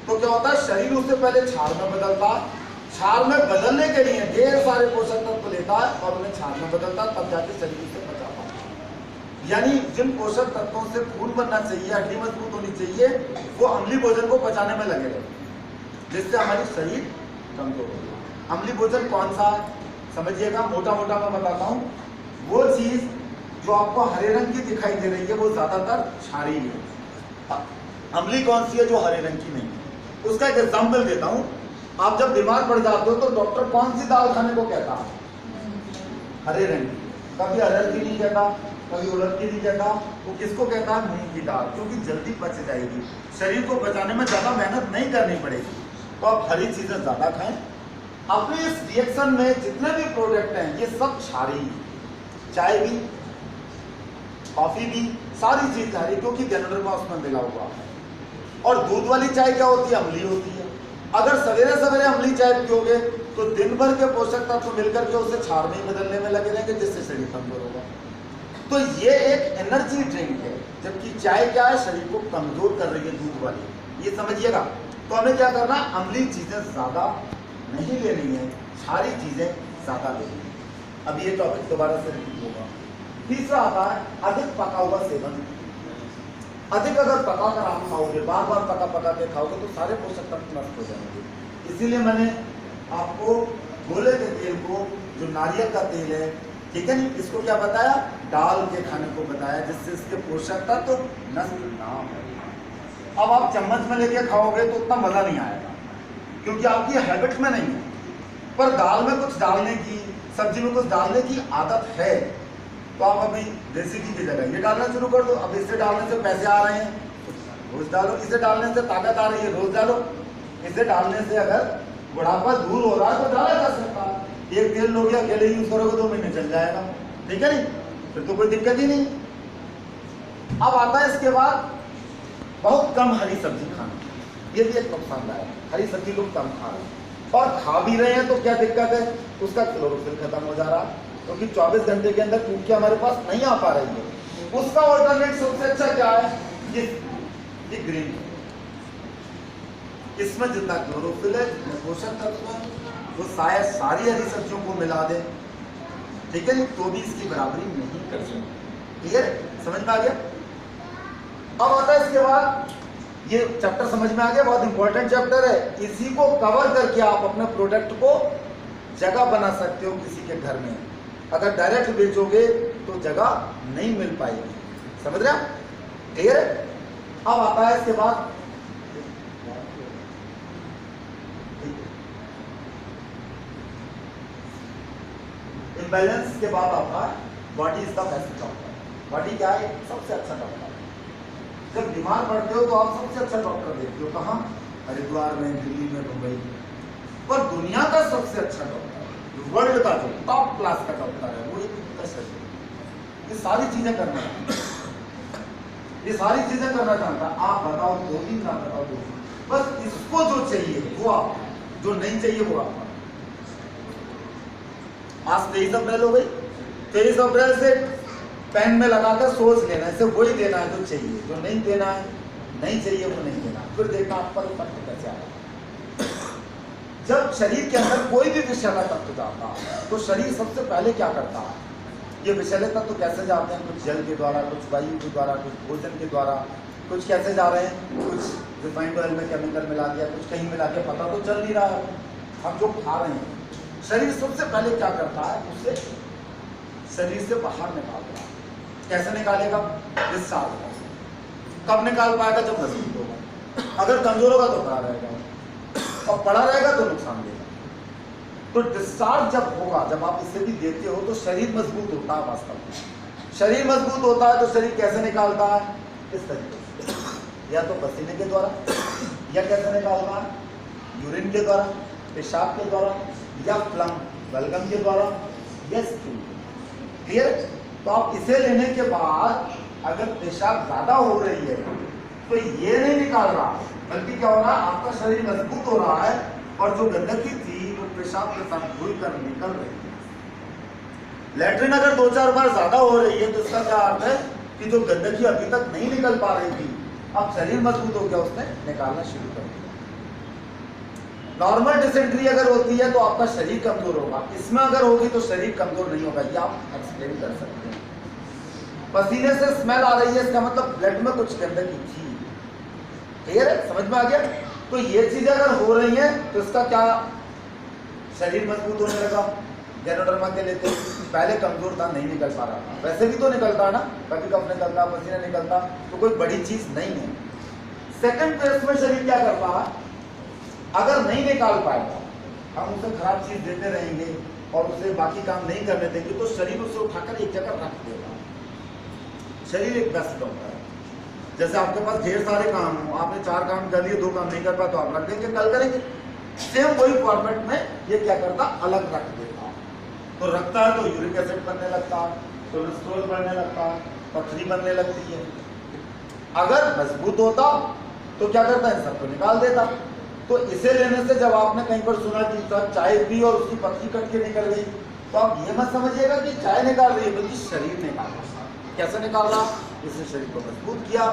तो क्या होता है, शरीर उससे पहले क्षार में बदलता है, क्षार में बदलने के लिए ढेर सारे पोषक तत्व लेता है और उन्हें क्षार में बदलता है, तब जाके शरीर उसे पचा पाता है। यानी जिन पोषक तत्वों से खून बनना चाहिए, हड्डी मजबूत होनी चाहिए, वो अम्लीय भोजन को पचाने में लगे रहते, जिससे हमारी शरीर कमजोर हो। अम्लीय भोजन कौन सा है समझिएगा, मोटा मोटा मैं बताता हूँ। वो चीज जो आपको हरे रंग की दिखाई दे रही है वो ज्यादातर क्षारीय है। अम्लीय कौन सी है जो हरे रंग की नहीं है? उसका एक एग्जाम्पल देता हूँ। आप जब बीमार पड़ जाते हो तो डॉक्टर कौन सी दाल खाने को कहता है? हरे रंग की। कभी अरहर की नहीं कहता, कभी उड़द की नहीं कहता, वो किसको कहता है? मूंग की दाल, क्योंकि जल्दी पच जाएगी, शरीर को पचाने में ज्यादा मेहनत नहीं करनी पड़ेगी। तो आप हरी चीजें ज्यादा खाएं। अपने इस रिएक्शन में जितने भी प्रोडक्ट हैं ये सब क्षारीय, चाय भी, कॉफी भी, सारी चीज क्षारीय, क्योंकि गैनोडर्मा उसमें मिला हुआ है। और दूध वाली चाय क्या होती है? अम्लीय होती है। अगर सवेरे सवेरे अम्लीय चाय पियोगे तो दिन भर के पोषक तत्व मिलकर के उसे क्षार में बदलने में लगे रहेंगे, जिससे शरीर कमजोर होगा। तो ये एक एनर्जी ड्रिंक है, जबकि चाय क्या है? शरीर को कमजोर कर रही है, दूध वाली। ये समझिएगा। तो हमें क्या करना है? अम्लीय चीजें ज्यादा नहीं लेनी है, सारी चीजें ज्यादा लेनी है। अब ये टॉपिक दोबारा से रिपीट होगा। तीसरा आता है अधिक पका हुआ सेवन। अधिक अगर पका कर आप खाओगे, बार बार पका पका के खाओगे तो सारे पोषक तत्व नष्ट हो जाएंगे। इसीलिए मैंने आपको गोले के तेल को, जो नारियल का तेल है, ठीक है, इसको क्या बताया? डाल के खाने को बताया, जिससे इसके पोषक तत्व नष्ट ना हो। अब आप चम्मच में लेके खाओगे तो उतना मजा नहीं आएगा, क्योंकि आपकी हैबिट में नहीं है। पर दाल में कुछ डालने की, सब्जी में कुछ डालने की आदत है, तो आप अभी देसी घी की जगह ये डालना शुरू कर दो। अब इसे डालने से पैसे आ रहे हैं, रोज डालो। इसे डालने से ताकत आ रही है, रोज डालो। इसे डालने से अगर बुढ़ापा दूर हो रहा है तो डाला जा सकता है। एक तेल लोग अकेले यूज करोगे 2 महीने चल जाएगा, ठीक है नहीं? फिर तो कोई दिक्कत ही नहीं। अब आता है इसके बाद बहुत कम हरी सब्जी खाना, ये भी एक नुकसानदायक है। हरी सब्जी लोग कम खा रहे हैं और खा भी रहे हैं तो क्या दिक्कत है, उसका क्लोरोफिल खत्म हो जा रहा है क्योंकि 24 घंटे के अंदर टूट के हमारे पास नहीं आ पा रही है। उसका ऑल्टरनेट सबसे अच्छा क्या है, ये ग्रीन, इसमें जितना क्लोरोफिल है, जितने पोषक तत्व है, वो शायद सारी हरी सब्जियों को मिला दे, ठीक है, तो भी इसकी बराबरी नहीं कर सकते। क्लियर, समझ में आ गया? अब आता है इसके बाद, ये चैप्टर समझ में आ गया, बहुत इंपॉर्टेंट चैप्टर है। इसी को कवर करके आप अपने प्रोडक्ट को जगह बना सकते हो किसी के घर में। अगर डायरेक्ट बेचोगे तो जगह नहीं मिल पाएगी, समझ रहे हैं? क्लियर? अब आता है इसके बाद इम्बैलेंस के बाद आता है body is the best doctor. Body क्या है? सबसे अच्छा डॉक्टर। जब बीमार पड़ते हो तो आप सबसे अच्छा डॉक्टर देखते हो कहाँ? हरिद्वार में, दिल्ली में, मुंबई में। पर दुनिया का सबसे अच्छा डॉक्टर, वर्ल्ड का जो टॉप क्लास का डॉक्टर है, वो एक शरीर। ये सारी चीजें करना है, ये सारी चीजें करना चाहता है। आप बताओ 2 दिन ना बताओ 2 दिन, बस इसको जो चाहिए वो आप, जो नहीं चाहिए वो आप। आज 23 अप्रैल हो गई, 23 अप्रैल से पेन में लगाकर सोच लेना, इसे वही देना है जो चाहिए, जो नहीं देना है, नहीं चाहिए वो नहीं देना। फिर देखना आप पर इफेक्ट कैसे आएगा। जब शरीर के अंदर कोई भी विषैला तत्व जाता है तो शरीर सबसे पहले क्या करता है? ये विषैले तत्व कैसे जाते हैं? कुछ जल के द्वारा, कुछ वायु के द्वारा, कुछ भोजन के द्वारा, कुछ कैसे जा रहे हैं, कुछ रिफाइंड ऑयल में केमिकल मिला दिया, कुछ कहीं मिला दिया, पता तो चल नहीं रहा है हम जो खा रहे हैं। शरीर सबसे पहले क्या करता है? उसे शरीर से बाहर निकालता है। कैसे निकालेगा? डिस्चार्ज। कब निकाल पाएगा? जब मजबूत होगा। अगर कमजोर होगा तो पड़ा रहेगा, और पड़ा रहेगा तो नुकसान देगा। तो डिस्चार्ज जब होगा, जब आप इसे भी देते हो तो शरीर मजबूत होता है। वास्तव में शरीर मजबूत होता है तो शरीर कैसे निकालता है? इस तरीके से, या तो पसीने के द्वारा, या कैसे निकालता है? यूरिन के द्वारा, पेशाब के द्वारा, या फ्लम बलगम के द्वारा, या स्टूल। क्लियर? तो आप इसे लेने के बाद अगर पेशाब ज्यादा हो रही है तो ये नहीं निकाल रहा, बल्कि क्या हो रहा है? आपका शरीर मजबूत हो रहा है और जो गंदगी थी वो पेशाब के साथ धुल कर निकल रही है। लैट्रिन अगर 2-4 बार ज्यादा हो रही है तो इसका क्या अर्थ है कि जो गंदगी अभी तक नहीं निकल पा रही थी, अब शरीर मजबूत हो गया, उसने निकालना शुरू कर दिया। नॉर्मल डिसेंट्री अगर होती है तो आपका शरीर कमजोर होगा, इसमें अगर होगी तो शरीर कमजोर नहीं होगा। ये आप एक्सप्लेन कर सकते हैं। पसीने से स्मेल आ रही है, इसका मतलब ब्लड में कुछ गंदगी थी। क्लियर है? समझ में आ गया? तो ये चीजें अगर हो रही हैं तो इसका क्या? शरीर मजबूत होने लगा। गैनोडर्मा के लेते पहले कमजोर था, नहीं निकल पा रहा था, वैसे भी तो निकलता ना, कभी कब निकलता, पसीना निकलता, तो कोई बड़ी चीज नहीं है। सेकंड फेज में शरीर क्या करता है? अगर नहीं निकाल पाएगा, हम उसे खराब चीज देते रहेंगे और उसे बाकी काम नहीं करने देंगे तो शरीर उसे उठाकर एक जगह रख देगा। शरीर एक बेस्ट डॉक्टर है। जैसे आपके पास ढेर सारे काम हो, आपने 4 काम कर लिए, 2 काम नहीं कर पाए तो आप रख देंगे, कल करेंगे। सेम वही फॉर्मेट में ये क्या करता? अलग रख देता। तो रखता है तो यूरिक एसिड बनने लगता है, कोलेस्ट्रॉल बनने लगता है, पथरी बनने लगती है। अगर मजबूत होता तो क्या करता है? सबको निकाल देता। तो इसे लेने से जब आपने कहीं पर सुना कि चाय पी और उसकी पथरी कट के निकल गई, तो आप ये मत समझिएगा कि चाय निकाल रही है, बल्कि शरीर निकाल रहा है। कैसे निकाला? इसने शरीर को मजबूत किया,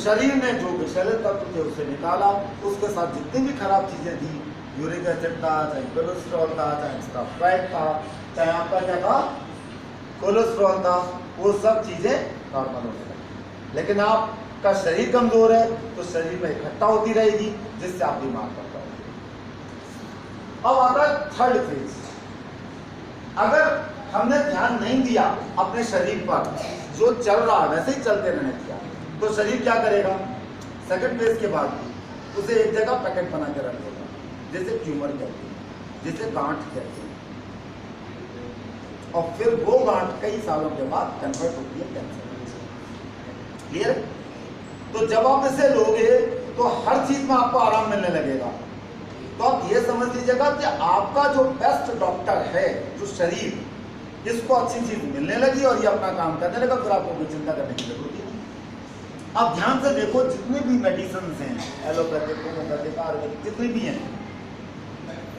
शरीर ने जो विषैले तत्व थे उसे निकाला, उसके साथ जितनी भी खराब चीजें थी, यूरिक एसिड था, चाहे कोलेस्ट्रॉल था, चाहे एक्स्ट्रा फैट था, चाहे आपका क्या था? कोलेस्ट्रॉल था, वो सब चीजें नॉर्मल होने लगी। लेकिन आपका शरीर कमजोर है तो शरीर में इकट्ठा होती रहेगी, जिससे आप बीमार पड़ जाओगे। अब आता है थर्ड फेज। अगर हमने ध्यान नहीं दिया अपने शरीर पर, जो चल रहा है वैसे ही चलते रहने दिया, तो शरीर क्या करेगा? सेकंड फेज के बाद उसे एक जगह पैकेट बना के रख देगा, जैसे ट्यूमर कहते हैं, जैसे गांठ कहते हैं, और फिर वो गांठ कई सालों के बाद कन्वर्ट होती है कैंसर। क्लियर? तो जब आप इसे लोगे तो हर चीज में आपको आराम मिलने लगेगा। तो आप ये समझ लीजिएगा कि आपका जो बेस्ट डॉक्टर है, जो शरीर, इसको अच्छी चीज मिलने लगी और ये अपना काम करने लगा, फिर आपको कोई चिंता करने की जरूरत ही नहीं। अब ध्यान से देखो, जितने भी मेडिसिन हैं, एलोपैथिक, होम्योपैथिक, आयुर्वेदिक, जितनी भी हैं,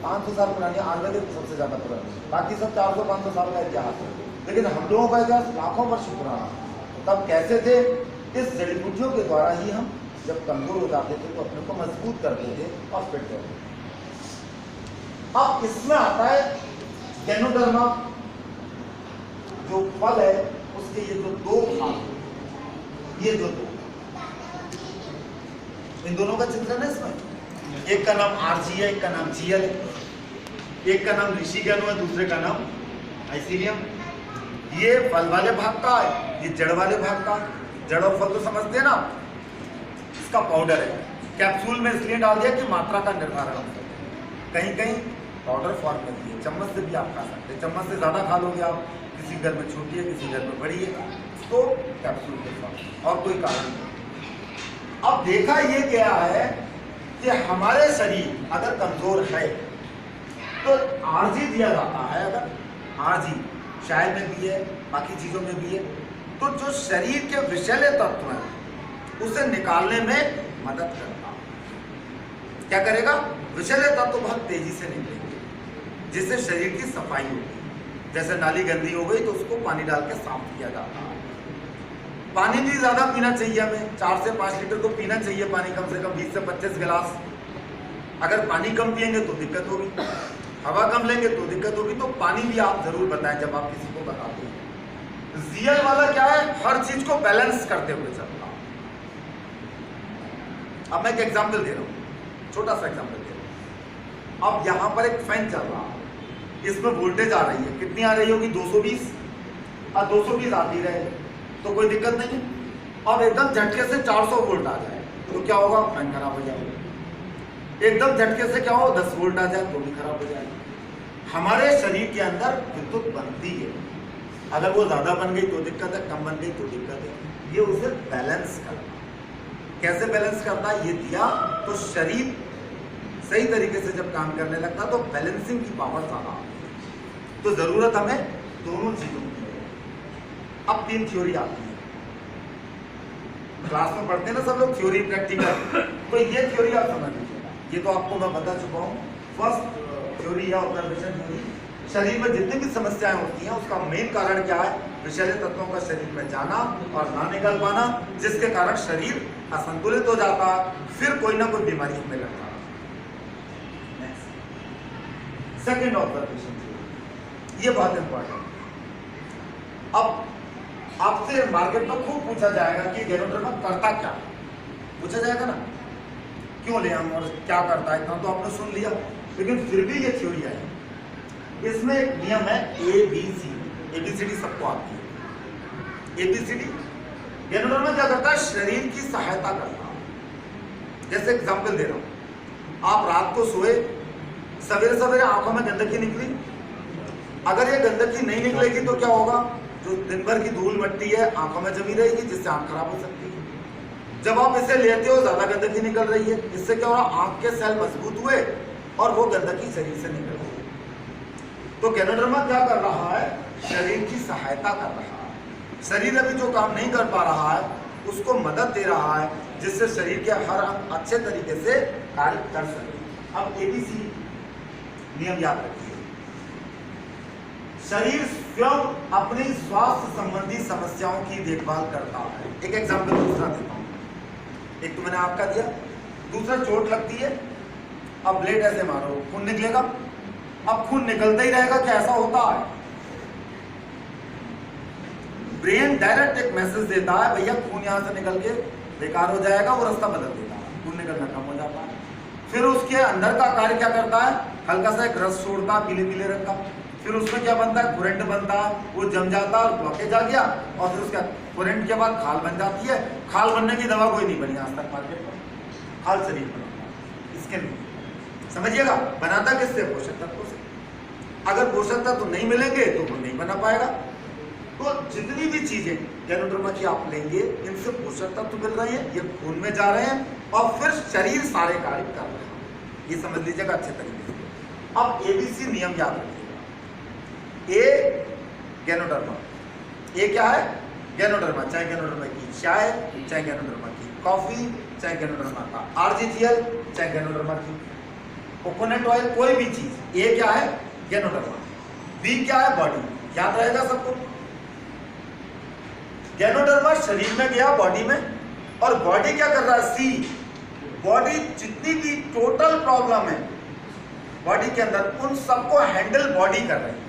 500 साल पुरानी, आयुर्वेदिक सबसे ज्यादा पुरानी, बाकी सब 400-500 साल का इतिहास है। लेकिन हम लोगों का इतिहास लाखों वर्ष पुराना। तब कैसे थे? इस जड़ी बूटियों के द्वारा ही हम जब कमजोर हो जाते थे तो अपने को मजबूत करते थे और फिट करते थे। अब इसमें आता है गैनोडर्मा, जो फल है उसके ये जो दो भाग, ये जो दो, इन दोनों का चित्रण है इसमें। एक का नाम आरजी है, एक का नाम जीएल है, एक का नाम ऋषि गैनो है, दूसरे का नाम आइसीरियम। ये फल वाले भाग का है, ये जड़ वाले भाग का। जड़ और फल तो समझते हैं ना। इसका पाउडर है, कैप्सूल में इसलिए डाल दिया कि मात्रा का निर्धारण हो। कहीं कहीं पाउडर फॉर्म में दिए, चम्मच से भी आप खा सकते हैं। चम्मच से ज्यादा खा लोगे आप, किसी घर में छोटी है, किसी घर में बड़ी है, तो कैप्सूल के साथ, और कोई कारण नहीं। अब देखा ये गया है कि हमारे शरीर अगर कमजोर है तो आरजी दिया जाता है। अगर आरजी चाय में भी है, बाकी चीजों में भी है, तो जो शरीर के विषैले तत्व हैं उसे निकालने में मदद करता है। क्या करेगा? विषैले तत्व बहुत तेजी से निकलेंगे, जिससे शरीर की सफाई होगी। जैसे नाली गंदी हो गई तो उसको पानी डाल के साफ किया जाता है। पानी भी ज्यादा पीना चाहिए हमें, 4 से 5 लीटर तो पीना चाहिए पानी, कम से कम 20 से 25 गिलास। अगर पानी कम पिएंगे तो दिक्कत होगी, हवा कम लेंगे तो दिक्कत होगी। तो पानी भी आप जरूर बताएं जब आप किसी को बताते हैं। जीएल वाला क्या है? हर चीज को बैलेंस करते हुए चलता। अब मैं एक एग्जाम्पल दे रहा हूं, छोटा सा एग्जाम्पल दे रहा हूं। अब यहां पर एक फैन चल रहा है, इसमें वोल्टेज आ रही है, कितनी आ रही होगी? 220। और 220 आती रहे तो कोई दिक्कत नहीं है। अब एकदम झटके से 400 वोल्ट आ जाए तो क्या होगा? फैन खराब हो जाएगा। एकदम झटके से क्या हो? 10 वोल्ट आ जाए तो भी खराब हो जाएगा। हमारे शरीर के अंदर विद्युत बनती है, अगर वो ज्यादा बन गई तो दिक्कत है, कम बन गई तो दिक्कत है। ये उसे बैलेंस करता है। कैसे बैलेंस करता है? ये दिया तो शरीर सही तरीके से जब काम करने लगता तो बैलेंसिंग की पावर ज्यादा आती है। तो जरूरत हमें दोनों चीजों की है। अब 3 थ्योरी आती है, क्लास में पढ़ते हैं ना सब लोग, थ्योरी प्रैक्टिकल। तो ये थ्योरी आप समझ लीजिएगा, ये तो आपको मैं बता चुका हूँ। फर्स्ट थ्योरी या ऑब्जर्वेशन थ्योरी, शरीर में जितनी भी समस्याएं होती हैं उसका मेन कारण क्या है? विषैले तत्वों का शरीर में जाना और ना निकल पाना, जिसके कारण शरीर असंतुलित हो जाता, फिर कोई ना कोई बीमारी हमें लगता। सेकेंड ऑब्जर्वेशन थ्योरी, ये बहुत इंपॉर्टेंट। अब आपसे मार्केट में खूब पूछा जाएगा कि गैनोडर्मा करता क्या? पूछा जाएगा ना, क्यों ले हम और क्या करता है? इतना तो आपने सुन लिया, लेकिन फिर भी ये थ्योरी आई। इसमें एक नियम है ABCD, ABCD सबको आती है। ABCD गैनोडर्मा क्या करता है? शरीर की सहायता करता है। जैसे एग्जाम्पल दे रहा हूं, आप रात को सोए, सवेरे सवेरे आंखों में गंदगी निकली। अगर ये गंदगी नहीं निकलेगी तो क्या होगा? जो दिन भर की धूल मट्टी है आंखों में जमी रहेगी, जिससे आंख खराब हो सकती है। जब आप इसे लेते हो, ज्यादा गंदगी निकल रही है, इससे क्या होगा? आंख के सेल मजबूत हुए और वो गंदगी शरीर से निकल गई। तो गैनोडर्मा क्या कर रहा है? शरीर की सहायता कर रहा है। शरीर अभी जो काम नहीं कर पा रहा है उसको मदद दे रहा है, जिससे शरीर के हर अंग अच्छे तरीके से कार्य कर सके। अब ABC नियम याद रखिए। शरीर स्वयं अपनी स्वास्थ्य संबंधी समस्याओं की देखभाल करता है। एक एग्जाम्पल दूसरा देता हूं। एक तो मैंने आपका दिया, दूसरा चोट लगती है, अब ब्लेड ऐसे मारो, खून निकलेगा। अब खून निकलता ही रहेगा, क्या ऐसा होता है? ब्रेन डायरेक्ट एक मैसेज देता है, भैया खून यहां से निकल के बेकार हो जाएगा, वो रास्ता बदल देता है, खून निकलना कम हो जाता है। फिर उसके अंदर का कार्य क्या करता है? हल्का सा एक रस छोड़ता है पीले पीले रंग का, फिर उसमें क्या बनता है? कुरेंट बनता है, वो जम जाता है और ब्लॉकेज आ गया, और फिर उसका कुरेंट के बाद खाल बन जाती है। खाल बनने की दवा कोई नहीं बनी आज तक मार्केट में, खाल शरीर बनाता है इसके लिए। समझिएगा, बनाता किससे? पोषक तत्वों से। अगर पोषक तत्व नहीं मिलेंगे तो वो नहीं बना पाएगा। तो जितनी भी चीजें गैनोडर्मा की आप लेंगे, इनसे पोषक तत्व मिल रहे हैं, ये खून में जा रहे हैं और फिर शरीर सारे कार्य कर रहे हैं। ये समझ लीजिएगा अच्छे तरीके से। अब ABC नियम याद रखिएगा। A गैनोडर्मा, A क्या है? गैनोडर्मा, चाहे गैनोडर्मा की चाय, चाहे गैनोडर्मा की कॉफी, चाहे गैनोडर्मा का आरजीजीएल, चाहे गैनोडर्मा की कोकोनट ऑयल, कोई भी चीज। ए क्या है? गैनोडर्मा। बी क्या है? बॉडी। याद रहेगा सबको। गैनोडर्मा शरीर में गया, बॉडी में, और बॉडी क्या कर रहा है? सी, बॉडी जितनी भी टोटल प्रॉब्लम है बॉडी के अंदर, उन सबको हैंडल बॉडी कर रही है।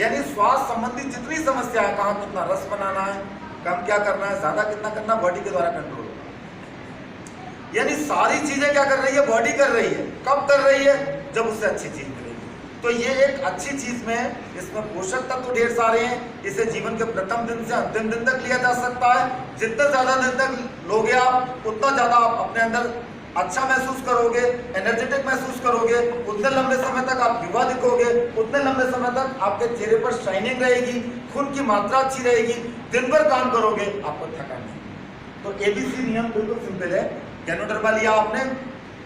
यानी स्वास्थ्य संबंधी जितनी समस्या है, कहाँ कितना रस बनाना है, कम क्या करना है, ज्यादा कितना करना, बॉडी के द्वारा कंट्रोल होगा। यानी सारी चीजें क्या कर रही है? बॉडी कर रही है। कब कर रही है? जब उससे अच्छी चीज मिलेगी। तो ये एक अच्छी चीज में, इसमें पोषक तत्व ढेर सारे हैं। इसे जीवन के प्रथम दिन से अंतिम दिन तक लिया जा सकता है। जितने ज्यादा दिन तक लोगे आप, उतना ज्यादा आप अपने अंदर अच्छा महसूस करोगे, एनर्जेटिक महसूस करोगे, उतने लंबे समय तक आप युवा दिखोगे, उतने लंबे समय तक आपके चेहरे पर शाइनिंग रहेगी, खून की मात्रा अच्छी रहेगी, दिन भर काम करोगे, आपको थकान नहीं। तो एबीसी नियम बिल्कुल सिंपल है। गैनोडर्मा लिया आपने,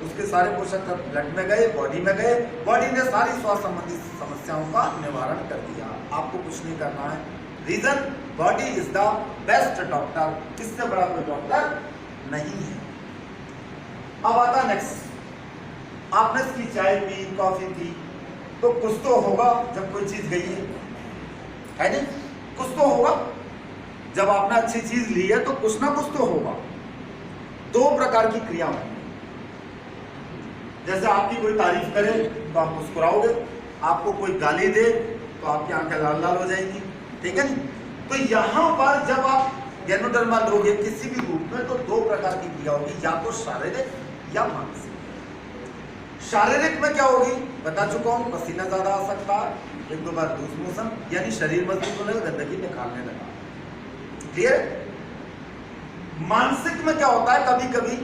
उसके सारे पोषक तत्व ब्लड में गए, बॉडी में गए, बॉडी ने सारी स्वास्थ्य संबंधी समस्याओं का निवारण कर दिया। आपको कुछ नहीं करना है। Reason, body is the best doctor, इससे बड़ा कोई डॉक्टर नहीं है। अब आता नेक्स्ट, आपने इसकी चाय पी, कॉफी पी, तो कुछ तो होगा जब कोई चीज गई है नहीं? कुछ तो होगा। जब आपने अच्छी चीज ली है तो कुछ ना कुछ तो होगा। दो प्रकार की क्रिया होगी। जैसे आपकी कोई तारीफ करे तो आप मुस्कुराओगे, आपको कोई गाली दे तो आपकी आंखें लाल लाल हो जाएंगी, ठीक है नहीं? तो यहां पर जब आप गैनोडर्मा लोगे किसी भी रूप में, तो दो प्रकार की क्रिया होगी, या तो शारीरिक या मानसिक। शारीरिक में क्या होगी? बता चुका हूं, पसीना ज्यादा आ सकता है, एक दो बार लूज मोशन, यानी शरीर मजबूत होने लगा, गंदगी निकालने लगा। क्लियर? मानसिक में क्या होता है? कभी कभी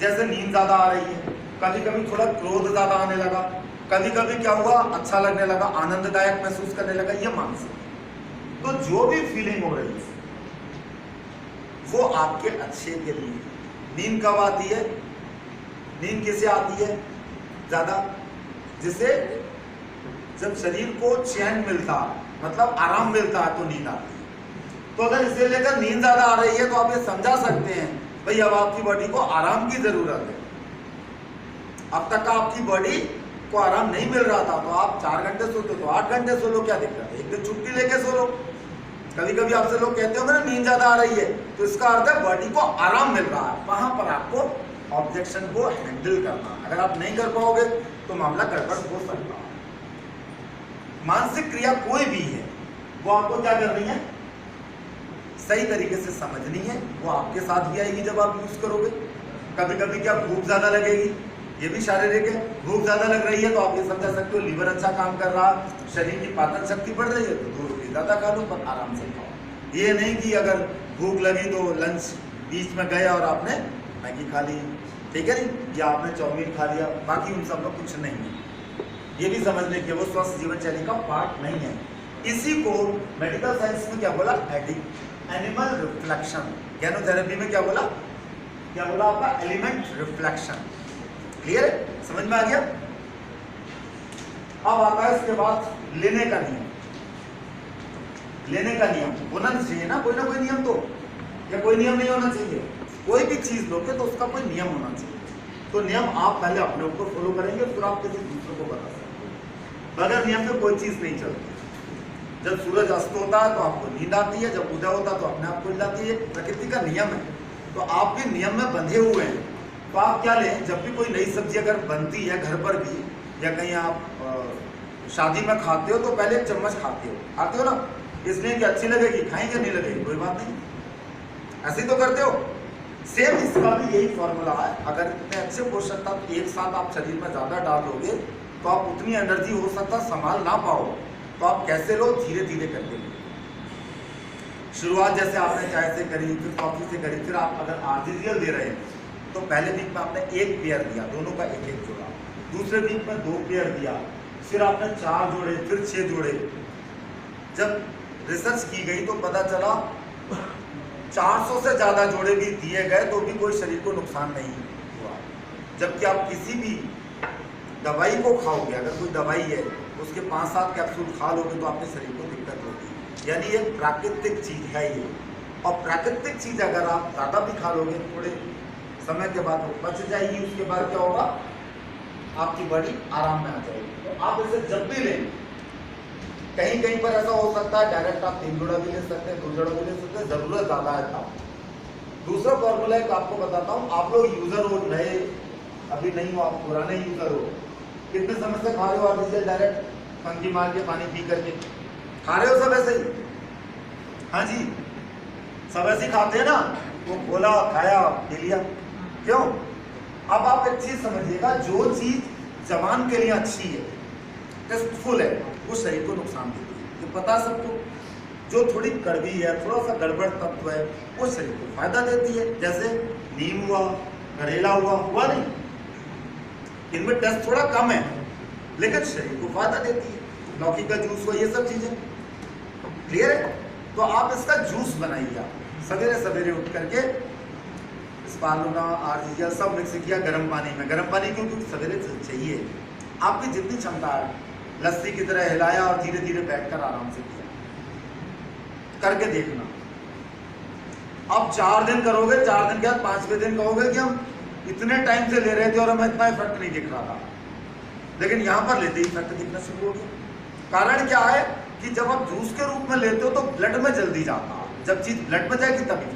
जैसे नींद ज्यादा आ रही है, कभी कभी थोड़ा क्रोध ज्यादा आने लगा, कभी कभी क्या हुआ? अच्छा लगने लगा, आनंददायक महसूस करने लगा, ये मानसिक। तो जो भी फीलिंग हो रही है वो आपके अच्छे के लिए। नींद कब आती है? नींद किसे आती है ज्यादा? जिसे जब शरीर को चैन मिलता, मतलब आराम मिलता है, तो नींद आती है। तो अगर इसे लेकर नींद ज्यादा आ रही है तो आप ये समझा सकते हैं भाई अब आपकी बॉडी को आराम की जरूरत है। अब तक आपकी बॉडी को आराम नहीं मिल रहा था, तो आप 4 घंटे सोते तो 8 घंटे सो लो, क्या दिक्कत है? एक दिन छुट्टी लेके सो लो। कभी कभी आपसे लोग कहते होंगे ना नींद ज्यादा आ रही है, तो इसका अर्थ है बॉडी को आराम मिल रहा है। वहां पर आपको ऑब्जेक्शन को हैंडल करना। अगर आप नहीं कर पाओगे तो मामला गड़बड़ हो सकता है। मानसिक क्रिया कोई भी है, वो आपको क्या करनी है? सही तरीके से समझनी है। वो आपके साथ भी आएगी जब आप यूज करोगे। कभी कभी क्या भूख ज्यादा लगेगी, ये भी शारीरिक है। भूख ज्यादा लग रही है तो आप ये समझा सकते हो लीवर अच्छा काम कर रहा, शरीर की पाचन शक्ति बढ़ रही है, तो 2 रोटी ज्यादा खा लो, पर आराम से खाओ। ये नहीं कि अगर भूख लगी तो लंच बीच में गया और आपने मैगी खा ली, ठीक है नहीं, या आपने चाउमीन खा लिया, बाकी उन सब में कुछ नहीं है। ये भी समझने के वो स्वस्थ जीवन शैली का पार्ट नहीं है। इसी को मेडिकल साइंस में क्या बोला? Animal reflection. गैनोथेरेपी में क्या बोला? क्या बोला आपका? Element reflection. क्लियर है? समझ में आ गया? अब आता है इसके बाद लेने का नियम। लेने का नियम होना चाहिए ना कोई नियम तो, या कोई नियम नहीं होना चाहिए? कोई भी चीज लोगे तो उसका कोई नियम होना चाहिए। तो नियम आप पहले अपने ऊपर फॉलो करेंगे, फिर आप किसी दूसरे को बता सकते हैं। बगैर नियम के कोई चीज नहीं चलती। जब सूरज अस्त होता है तो आपको नींद आती है, जब उदय होता है तो अपने आप खुल जाती है। प्रकृति का नियम है, तो आप भी नियम में बंधे हुए हैं। तो आप क्या लें, जब भी कोई नई सब्जी अगर बनती है घर पर भी, या कहीं आप शादी में खाते हो तो पहले 1 चम्मच खाते हो ना, इसलिए कि अच्छी लगेगी, खाएंगे नहीं लगेगी कोई बात नहीं, ऐसे तो करते हो। सेम इसका भी यही फॉर्मूला है। अगर इतने अच्छे पोषक तत्व एक साथ आप शरीर में ज्यादा डालोगे तो आप उतनी एनर्जी हो सकता संभाल ना पाओ। तो आप कैसे लो? धीरे धीरे करके लो। शुरुआत जैसे आपने चाय से करी, फिर कॉफी से करी, फिर आप अगर आर्टिफिशियल दे रहे हैं तो पहले वीक में आपने 1 पेयर दिया, दोनों का 1-1 जोड़ा। दूसरे वीक में 2 पेयर दिया, फिर आपने 4 जोड़े, फिर 6 जोड़े। जब रिसर्च की गई तो पता चला 400 से ज्यादा जोड़े भी दिए गए तो भी कोई शरीर को नुकसान नहीं हुआ। जबकि आप किसी भी दवाई को खाओगे, अगर कोई दवाई है उसके 5-7 कैप्सूल खा लोगे तो आपके शरीर को दिक्कत होगी। यानी एक प्राकृतिक चीज है ये। और प्राकृतिक चीज अगर आप ज़्यादा भी खा लोगे थोड़े समय के बाद वो पच जाएगी, उसके बाद क्या होगा, आपकी बॉडी आराम में आ जाएगी। तो आप इसे जब भी लें, कहीं कहीं पर ऐसा हो सकता है डायरेक्ट आप 3 जोड़ा भी ले सकते हैं, 2 जोड़ा भी ले सकते हैं, जरूरत ज़्यादा है तब। दूसरा फॉर्मूला एक आपको बताता हूँ, आप लोग यूजर हो, नए अभी नहीं हो, आप पुराने यूजर हो, कितने समय से खा रहे हो आर्टिफिशियल डायरेक्ट फंकी मार के पानी पी करके खा रहे हो सब ऐसे ही? हाँ जी, सब ऐसे ही खाते हैं ना, वो बोला खाया पी लिया, क्यों? अब आप एक चीज समझिएगा, जो चीज जबान के लिए अच्छी है, टेस्टफुल है, वो शरीर को नुकसान देती है, ये पता सबको। जो थोड़ी कड़वी है, थोड़ा सा गड़बड़ तत्व है, वो शरीर को फायदा देती है। जैसे नीम हुआ, करेला हुआ नहीं, इनमें टेस्ट थोड़ा कम है लेकिन शरीर को फायदा देती है। लौकी का जूस हुआ, ये सब चीजें क्लियर है। तो आप इसका जूस बनाइए, सवेरे सवेरे उठ करके स्पालुना, आर्जिया सब मिक्स किया गर्म पानी में। गर्म पानी क्योंकि सवेरे चाहिए, आपकी जितनी क्षमता है, लस्सी की तरह हिलाया और धीरे धीरे बैठकर आराम से किया, करके देखना। अब 4 दिन करोगे, 4 दिन के बाद 5वें दिन कहोगे कि हम इतने टाइम से ले रहे थे और हमें इतना इफेक्ट नहीं दिख रहा था, लेकिन यहाँ पर लेते ही इफेक्ट दिखना शुरू हो गया। कारण क्या है कि जब आप जूस के रूप में लेते हो तो ब्लड में जल्दी जाता है, जब चीज ब्लड में जाएगी तभी